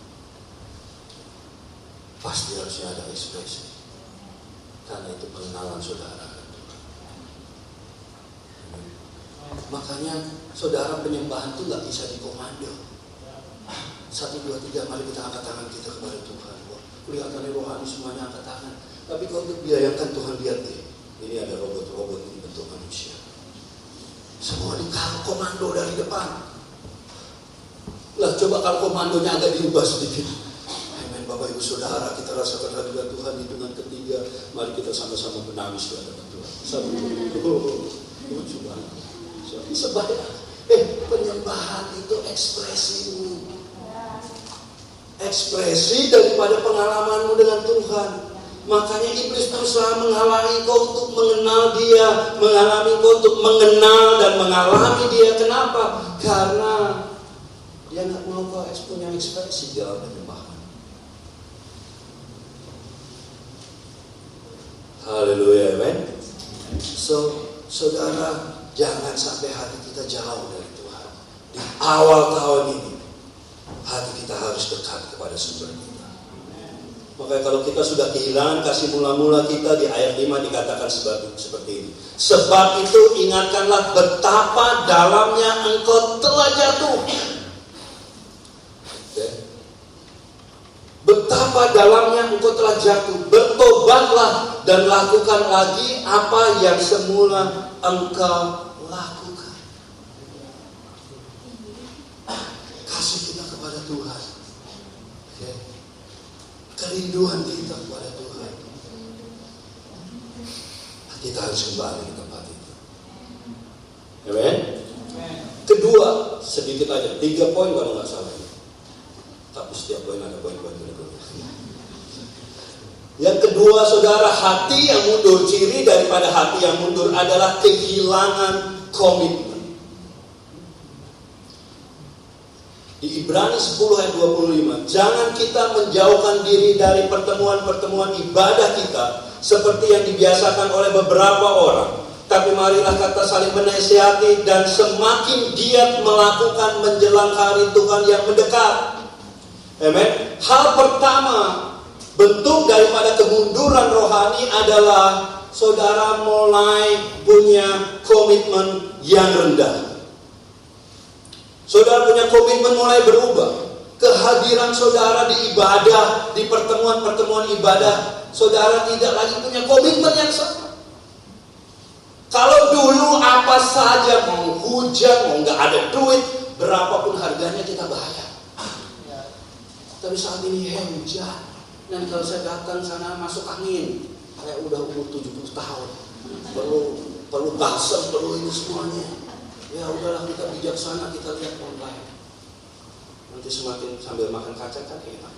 pasti harusnya ada ekspresi. Karena itu pengenalan saudara. Makanya saudara penyembahan itu gak bisa dikomando. 1, 2, 3, mari kita angkat tangan kita kepada Tuhan. Kelihatannya rohani semuanya angkat tangan. Tapi kalau dibayangkan Tuhan lihat deh, ini ada robot-robot ini bentuk manusia. Semua dikal komando dari depan. Lah coba kalau komandonya agak diubah sedikit. Amin Bapak Ibu Saudara, kita rasakan hadirat Tuhan hitungan ketiga. Mari kita sama-sama menangis di hadapan Tuhan. Tuhan Subhanahu. Sebaiknya penyembahan itu ekspresimu. Ekspresi daripada pengalamanmu dengan Tuhan. Makanya iblis berusaha menghalangi kau untuk mengenal Dia, menghalangi kau untuk mengenal dan mengalami Dia. Kenapa? Karena dia nggak mau kau punya ekspresi dalam penyembahan. Haleluya, amen. So, saudara, jangan sampai hati kita jauh dari Tuhan. Di awal tahun ini, hati kita harus dekat kepada sumber kita. Makanya kalau kita sudah kehilangan kasih mula-mula kita, di ayat 5 dikatakan seperti ini. Sebab itu ingatkanlah betapa dalamnya engkau telah jatuh. Betapa dalamnya engkau telah jatuh. Bertobatlah dan lakukan lagi apa yang semula engkau lakukan. Kasih kita kepada Tuhan. Kerinduan kita kepada Tuhan. Kita harus kembali ke tempat itu. Amen. Kedua, sedikit aja, 3 poin kalau nggak salah. Tapi setiap poin ada poin-poin berikutnya. Yang kedua, saudara, hati yang mundur, ciri daripada hati yang mundur adalah kehilangan komitmen. Di Ibrani 10 ayat 25, jangan kita menjauhkan diri dari pertemuan-pertemuan ibadah kita seperti yang dibiasakan oleh beberapa orang. Tapi marilah kita saling menasihati dan semakin giat melakukan menjelang hari Tuhan yang mendekat. Amen. Hal pertama, bentuk daripada kemunduran rohani adalah saudara mulai punya komitmen yang rendah. Saudara punya komitmen mulai berubah. Kehadiran saudara di ibadah, di pertemuan-pertemuan ibadah, saudara tidak lagi punya komitmen yang sama. Kalau dulu apa saja, mau hujan, mau nggak ada duit, berapapun harganya kita bayar. Tapi saat ini hujan, dan kalau saya datang sana masuk angin, saya udah umur 70 tahun, perlu balsam, perlu ini semuanya. Ya udahlah, kita bijaksana, kita lihat online. Nanti semakin sambil makan kacang kan enak.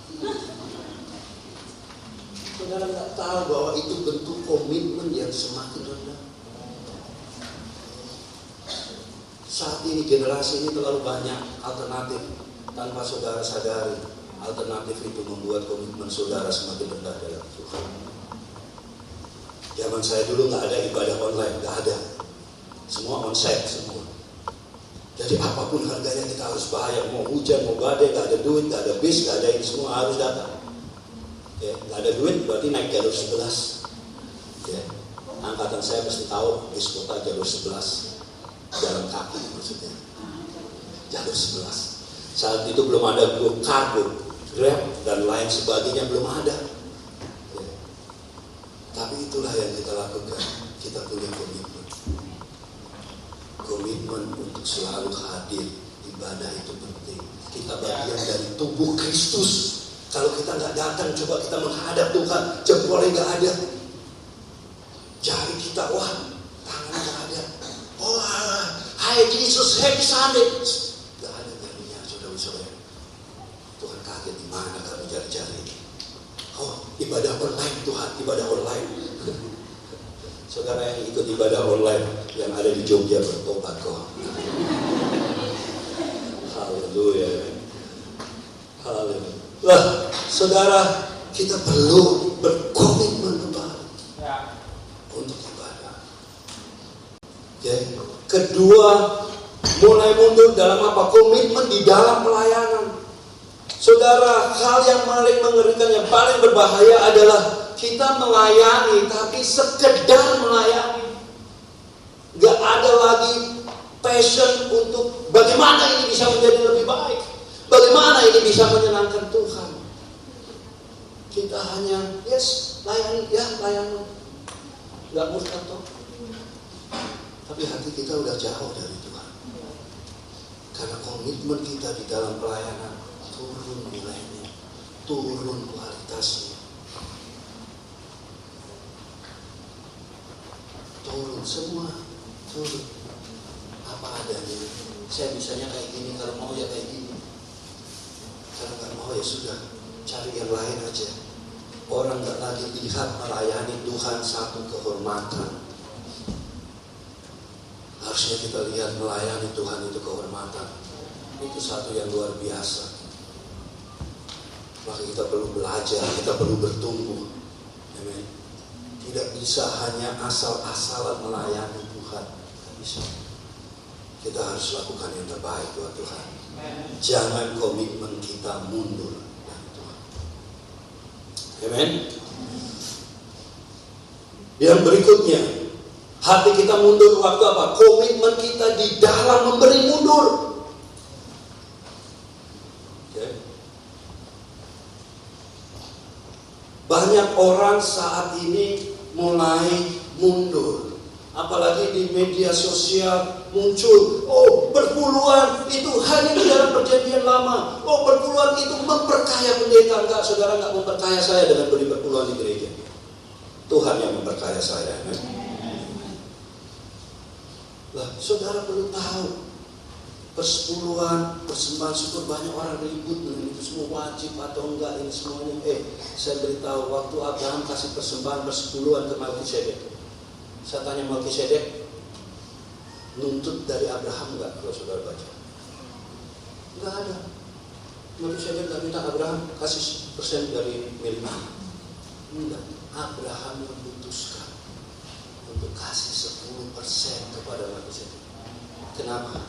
Saudara nggak tahu bahwa itu bentuk komitmen yang semakin rendah. Saat ini generasi ini terlalu banyak alternatif tanpa saudara sadari. Alternatif itu membuat komitmen saudara semakin rendah dalam Tuhan. Zaman saya dulu nggak ada ibadah online, nggak ada. Semua onsite semua. Jadi apapun harganya kita harus bayar, mau hujan, mau badai, nggak ada duit, nggak ada bis, nggak ada ini, semua harus datang. Ya, nggak ada duit berarti naik jalur 11. Ya, angkatan saya mesti tahu bis kota jalur 11, jalan kaki maksudnya, jalur 11. Saat itu belum ada kargo, Grab dan lain sebagainya belum ada. Ya. Tapi itulah yang kita lakukan, kita punya komitmen. Komitmen untuk selalu hadir. Ibadah itu penting. Kita bagian dari tubuh Kristus. Kalau kita nggak datang, coba kita menghadap Tuhan, jempolnya nggak ada, jari kita, wah, tangan nggak ada, wah, hai Jesus, happy Sunday, nggak ada jarinya, saudara-saudara. Tuhan kaget, di mana kamu jari-jari? Oh, ibadah online Tuhan, ibadah online. Saudara yang ikut ibadah online yang ada di Jogja bertobat kok. Haleluya. Haleluya. Lah, saudara, kita perlu berkomitmen kembali. Oke. Kedua, mulai mundur dalam apa? Komitmen di dalam pelayanan. Saudara, hal yang paling mengerikan, yang paling berbahaya adalah kita melayani tapi sekedar melayani. Gak ada lagi passion untuk bagaimana ini bisa menjadi lebih baik, bagaimana ini bisa menyenangkan Tuhan. Kita hanya layani, layani, gak murka toh. Tapi hati kita udah jauh dari Tuhan. Karena komitmen kita di dalam pelayanan turun nilainya, turun kualitasnya, turun semua, turun. Apa adanya. Saya bisanya kayak gini, kalau mau ya kayak gini. Kalau nggak mau ya sudah, cari yang lain aja. Orang nggak lagi lihat melayani Tuhan satu kehormatan. Harusnya kita lihat melayani Tuhan itu kehormatan. Itu satu yang luar biasa. Maka kita perlu belajar, kita perlu bertumbuh. Amin. Tidak bisa hanya asal-asalan melayani Tuhan. Tidak bisa. Kita harus lakukan yang terbaik buat Tuhan. Jangan komitmen kita mundur dari Tuhan. Amin. Yang berikutnya, hati kita mundur waktu apa? Komitmen kita di dalam memberi mundur. Okay. Banyak orang saat ini mulai mundur. Apalagi di media sosial muncul, perpuluhan itu hanya di dalam perjanjian lama. Perpuluhan itu memperkaya pendeta. Enggak, saudara enggak memperkaya saya dengan beri perpuluhan di gereja. Tuhan yang memperkaya saya. Lah, saudara perlu tahu, persepuluhan, persembahan syukur, banyak orang ribut dengan itu semua wajib atau enggak ini semuanya. Saya beritahu, waktu Abraham kasih persembahan persepuluhan ke Melkisedek, saya tanya Melkisedek, nuntut dari Abraham enggak? Kalau saudara baca, enggak ada. Melkisedek enggak minta Abraham kasih persen dari miliknya. Enggak, Abraham memutuskan untuk kasih 10% kepada Melkisedek. Kenapa?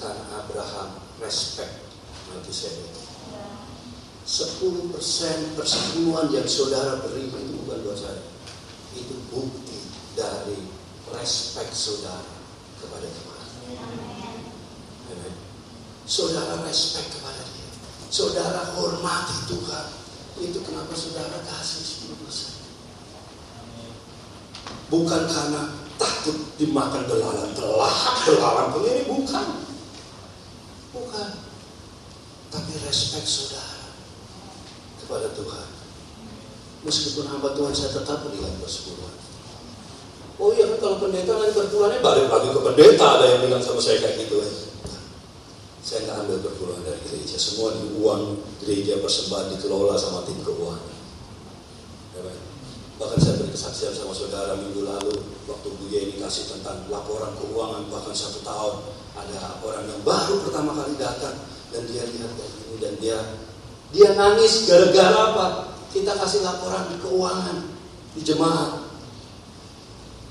Karena Abraham respect Melkisedek. 10% persepuluhan yang saudara beri itu bukan buat saya. Itu bukti dari respect saudara kepada Tuhan. Amen. Saudara respect kepada Dia. Saudara hormati Tuhan. Itu kenapa saudara kasih 10%. Bukan karena takut dimakan belalang pun ini bukan. Tapi respect saudara kepada Tuhan. Meskipun hamba Tuhan, saya tetap melihat persepuluhan. Iya kan, kalau pendeta nanti perpuluhannya balik lagi ke pendeta. Ada yang bilang sama saya kayak gitu. Saya nggak ambil perpuluhan dari gereja. Semua di uang gereja, persembahan dikelola sama tim keuangan. Bahkan saya beri kesaksian sama saudara minggu lalu, waktu Bu Yeni kasih tentang laporan keuangan, bahkan 1 tahun. Ada orang yang baru pertama kali datang, dan dia lihat kayak gini, dan dia nangis gara-gara apa? Kita kasih laporan keuangan di jemaat.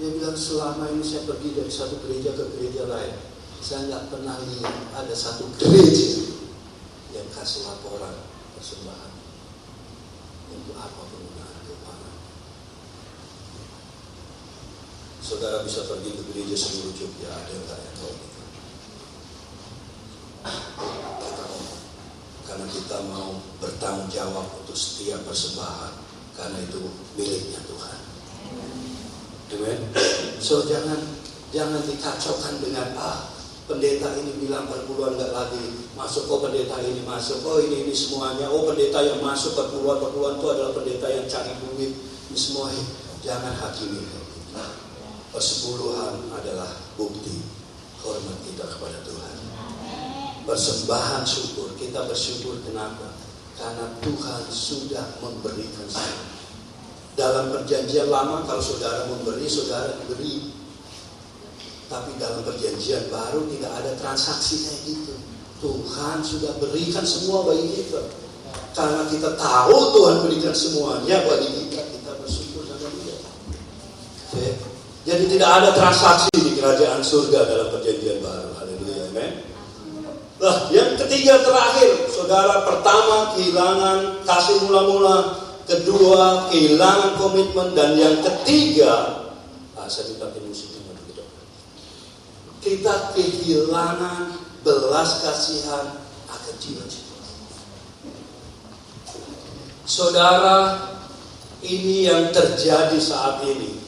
Dia bilang, selama ini saya pergi dari satu gereja ke gereja lain, saya nggak pernah lihat ada satu gereja yang kasih laporan persembahan untuk apa penggunaan keuangan. Saudara bisa pergi ke gereja seluruh Jogja, ada yang nggak tahu gitu. Karena kita mau bertanggung jawab untuk setiap persembahan, karena itu miliknya Tuhan. Amen. So jangan dikacaukan dengan pendeta ini bilang perpuluhan nggak lagi masuk, pendeta ini masuk, ini semuanya, pendeta yang masuk perpuluhan itu adalah pendeta yang cari duit, ini semua. Jangan hakimi. Persepuluhan adalah bukti hormat kita kepada Tuhan. Persembahan syukur, kita bersyukur kenapa? Karena Tuhan sudah memberikan saya. Dalam perjanjian lama, kalau saudara memberi, saudara diberi. Tapi dalam perjanjian baru tidak ada transaksi kayak gitu. Tuhan sudah berikan semua bagi kita. Karena kita tahu Tuhan berikan semuanya bagi kita, kita bersyukur sama Dia. Okay. Jadi tidak ada transaksi di kerajaan surga dalam perjanjian baru. Haleluya, amin. Nah, yang ketiga terakhir, saudara, pertama kehilangan kasih mula-mula, kedua kehilangan komitmen, dan yang ketiga, saya minta musik gitu. Kita kehilangan belas kasihan akan jiwa-jiwa. Saudara, ini yang terjadi saat ini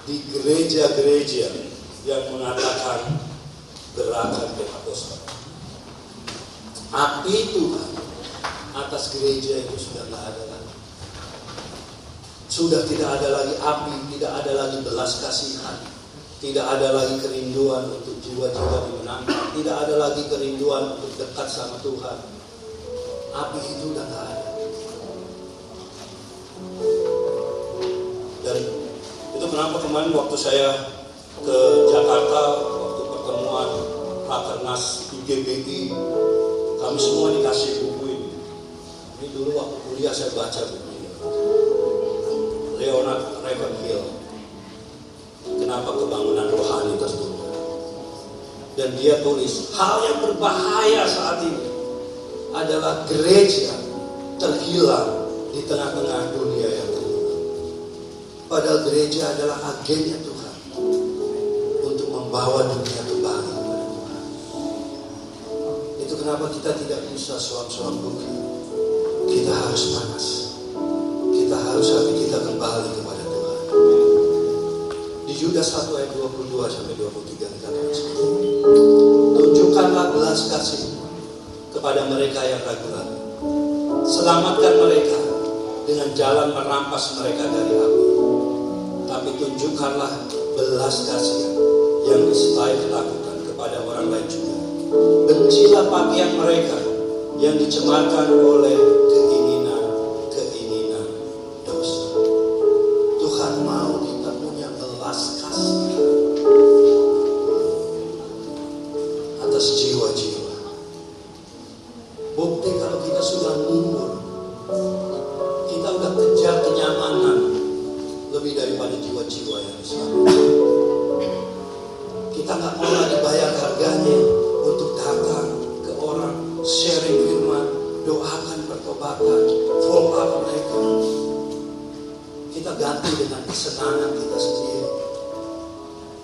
di gereja-gereja yang mengatakan gerakan Pentakosta. Api Tuhan atas gereja itu sudah tidak ada lagi. Sudah tidak ada lagi api, tidak ada lagi belas kasihan, tidak ada lagi kerinduan untuk jiwa-jiwa dimenangkan, tidak ada lagi kerinduan untuk dekat sama Tuhan. Api itu sudah tidak ada. Dan itu kenapa kemarin waktu saya ke Jakarta, waktu pertemuan Rakernas IGBI, kami semua dikasih buku ini. Ini dulu waktu kuliah saya baca buku ini. Leonard Ravenhill, Kenapa Kebangunan Rohani Tertunda. Dan dia tulis, hal yang berbahaya saat ini adalah gereja terhilang di tengah-tengah dunia yang terbuka. Padahal gereja adalah agennya Tuhan untuk membawa dunia kembali kepada Tuhan. Itu kenapa kita tidak bisa suam-suam bukti. Kita harus panas. Kita harus hati kita kembali kepada Tuhan. Di Yudas 1 ayat 22 sampai 23 dikatakan seperti ini. Tunjukkanlah belas kasih kepada mereka yang ragu-ragu. Selamatkan mereka dengan jalan merampas mereka dari api. Tapi tunjukkanlah belas kasih yang Israel lakukan kepada orang lain juga. Bencilah pakaian mereka yang dicemarkan oleh keinginan dosa. Tuhan mau kita punya belas kasih atas jiwa-jiwa. Bukti kalau kita sudah mundur, kita udah kejar kenyamanan lebih daripada jiwa-jiwa yang diselamatkan. Kita nggak mau lagi bayar harganya untuk datang ke orang, sharing firman, doakan pertobatan, follow up mereka. Kita ganti dengan kesenangan kita sendiri,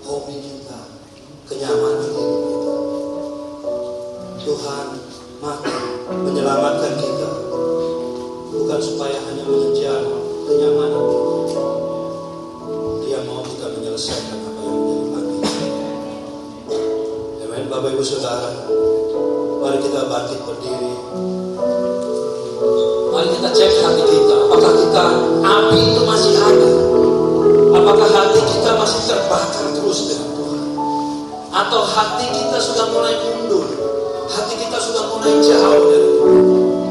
hobi kita, kenyamanan hidup kita. Tuhan mati menyelamatkan kita bukan supaya hanya mengejar kenyamanan kita. Dia mau kita menyelesaikan apa yang menjadi mati. Amin. Bapak Ibu Saudara, mari kita bangkit berdiri. Mari kita cek hati kita. Apakah kita api itu masih ada? Apakah hati kita masih terbakar terus dengan Tuhan? Atau hati kita sudah mulai mundur? Hati kita sudah mulai jauh dari Tuhan.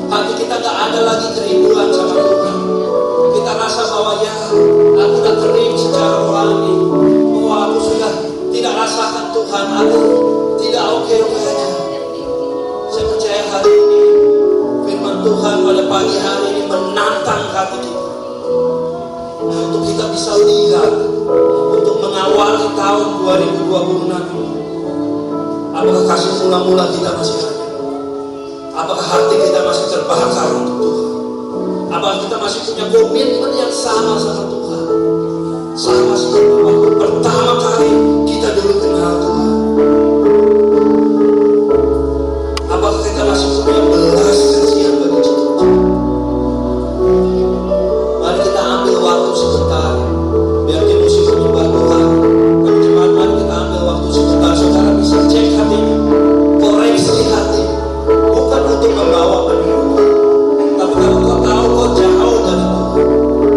Hati kita gak ada lagi kerinduan sama Tuhan. Kita rasa bahwa ya, aku sudah kering secara rohani. Bahwa aku sudah tidak rasakan Tuhan. Aku tidak oke-oke aja. Saya percaya hari ini firman Tuhan pada pagi hari ini menantang hati kita. Untuk kita bisa lihat, untuk mengawali tahun 2026. Apakah kasih mula-mula kita masih ada? Apakah hati kita masih terbakar untuk Tuhan? Apakah kita masih punya komitmen yang sama Tuhan? Sama seperti waktu pertama kali kita dulu kenal Tuhan. Apakah kita masih punya belas kasihan bagi jiwa-jiwa? Mari kita ambil waktu sebentar, biar di musik menyembah Tuhan. Mari kita ambil waktu sebentar, saudara bisa cek hatinya, koreksi hati, bukan untuk membawa penyeruan, tapi kalau kau tahu kau jauh dari Tuhan,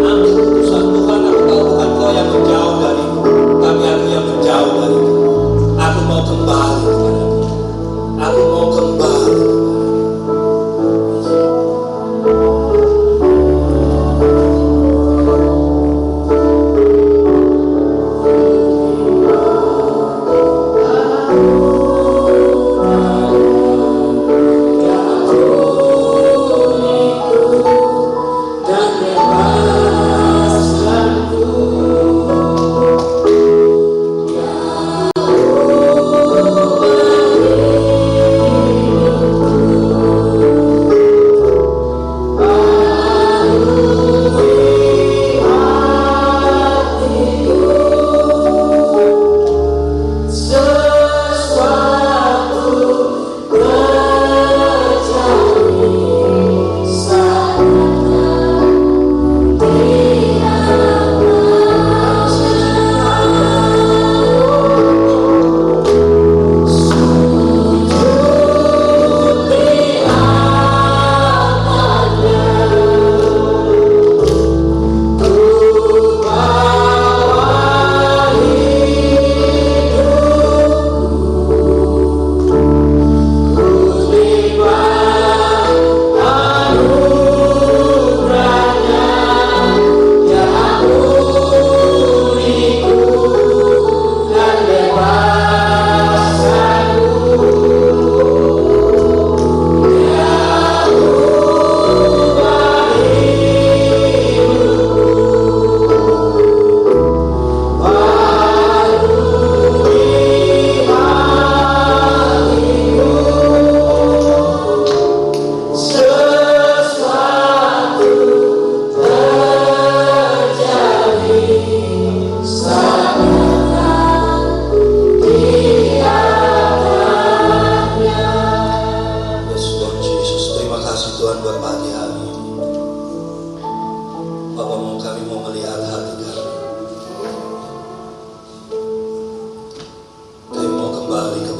ambil keputusan. Tuhan, aku tahu bukan kau yang menjauh.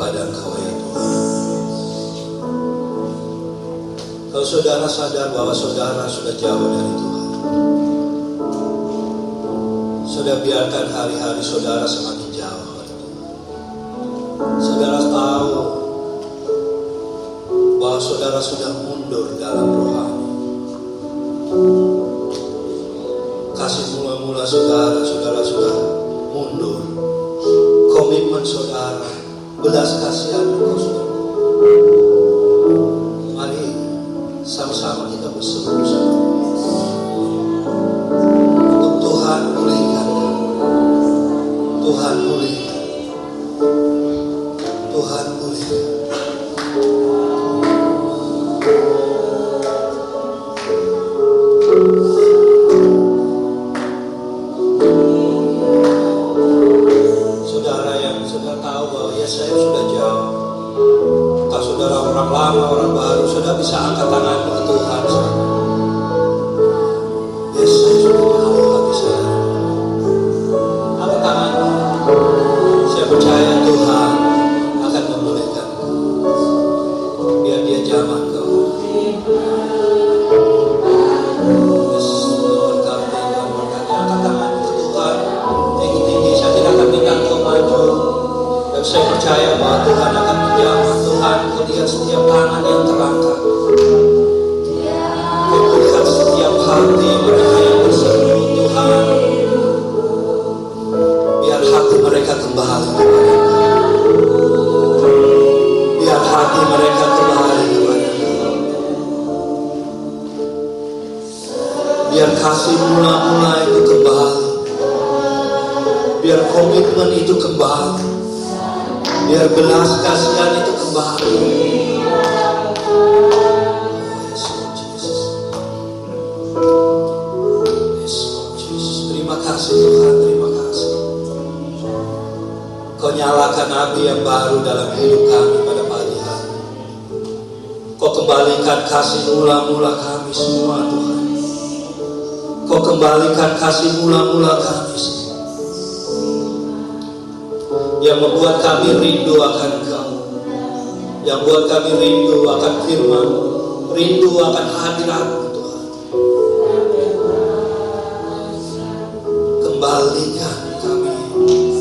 kepada Engkau ya Tuhan. Kalau saudara sadar bahwa saudara sudah jauh dari Tuhan, sudah biarkan hari-hari saudara semakin jauh. Saudara tahu bahwa saudara sudah mundur dalam rohani. Kasih mula-mula saudara sudah mundur. Komitmen saudara, belas kasihan engkau sudah. Mari sama-sama kita berseru untuk Tuhan pulihkan. Tuhan pulihkan. Tuhan pulihkan. Saudara yang sudah tahu bahwa ya saya sudah jauh. Entah saudara orang lama, orang baru, sudah bisa angkat tanganmu ke Tuhan. Ya saya sudah jauh hati saya. Angkat tanganmu. Saya percaya Tuhan akan memulihkan. Biar dia jamah kau. Yes, Tuhan kami angkat tanganmu ke Tuhan. Tinggi-tinggi, saya tidak akan tinggal kau maju. Dan saya percaya bahwa Tuhan akan menjawab. Tuhan, kau lihat setiap tangan yang terangkat. Kau lihat setiap hati mereka yang berseru, Tuhan. Biar hati mereka kembali kepada Engkau. Biar hati mereka kembali kepada Engkau. Biar kasih mula-mula itu kembali. Biar komitmen itu kembali. Biar belas kasihan itu kembali. Yes, Lord Jesus. Yes, Lord Jesus. Terima kasih Tuhan, terima kasih. Kau nyalakan api yang baru dalam hidup kami pada pagi hari. Kau kembalikan kasih mula-mula kami semua Tuhan. Kau kembalikan kasih mula-mula kami semua. Yang membuat kami rindu akan Engkau, yang buat kami rindu akan firman, rindu akan hadirat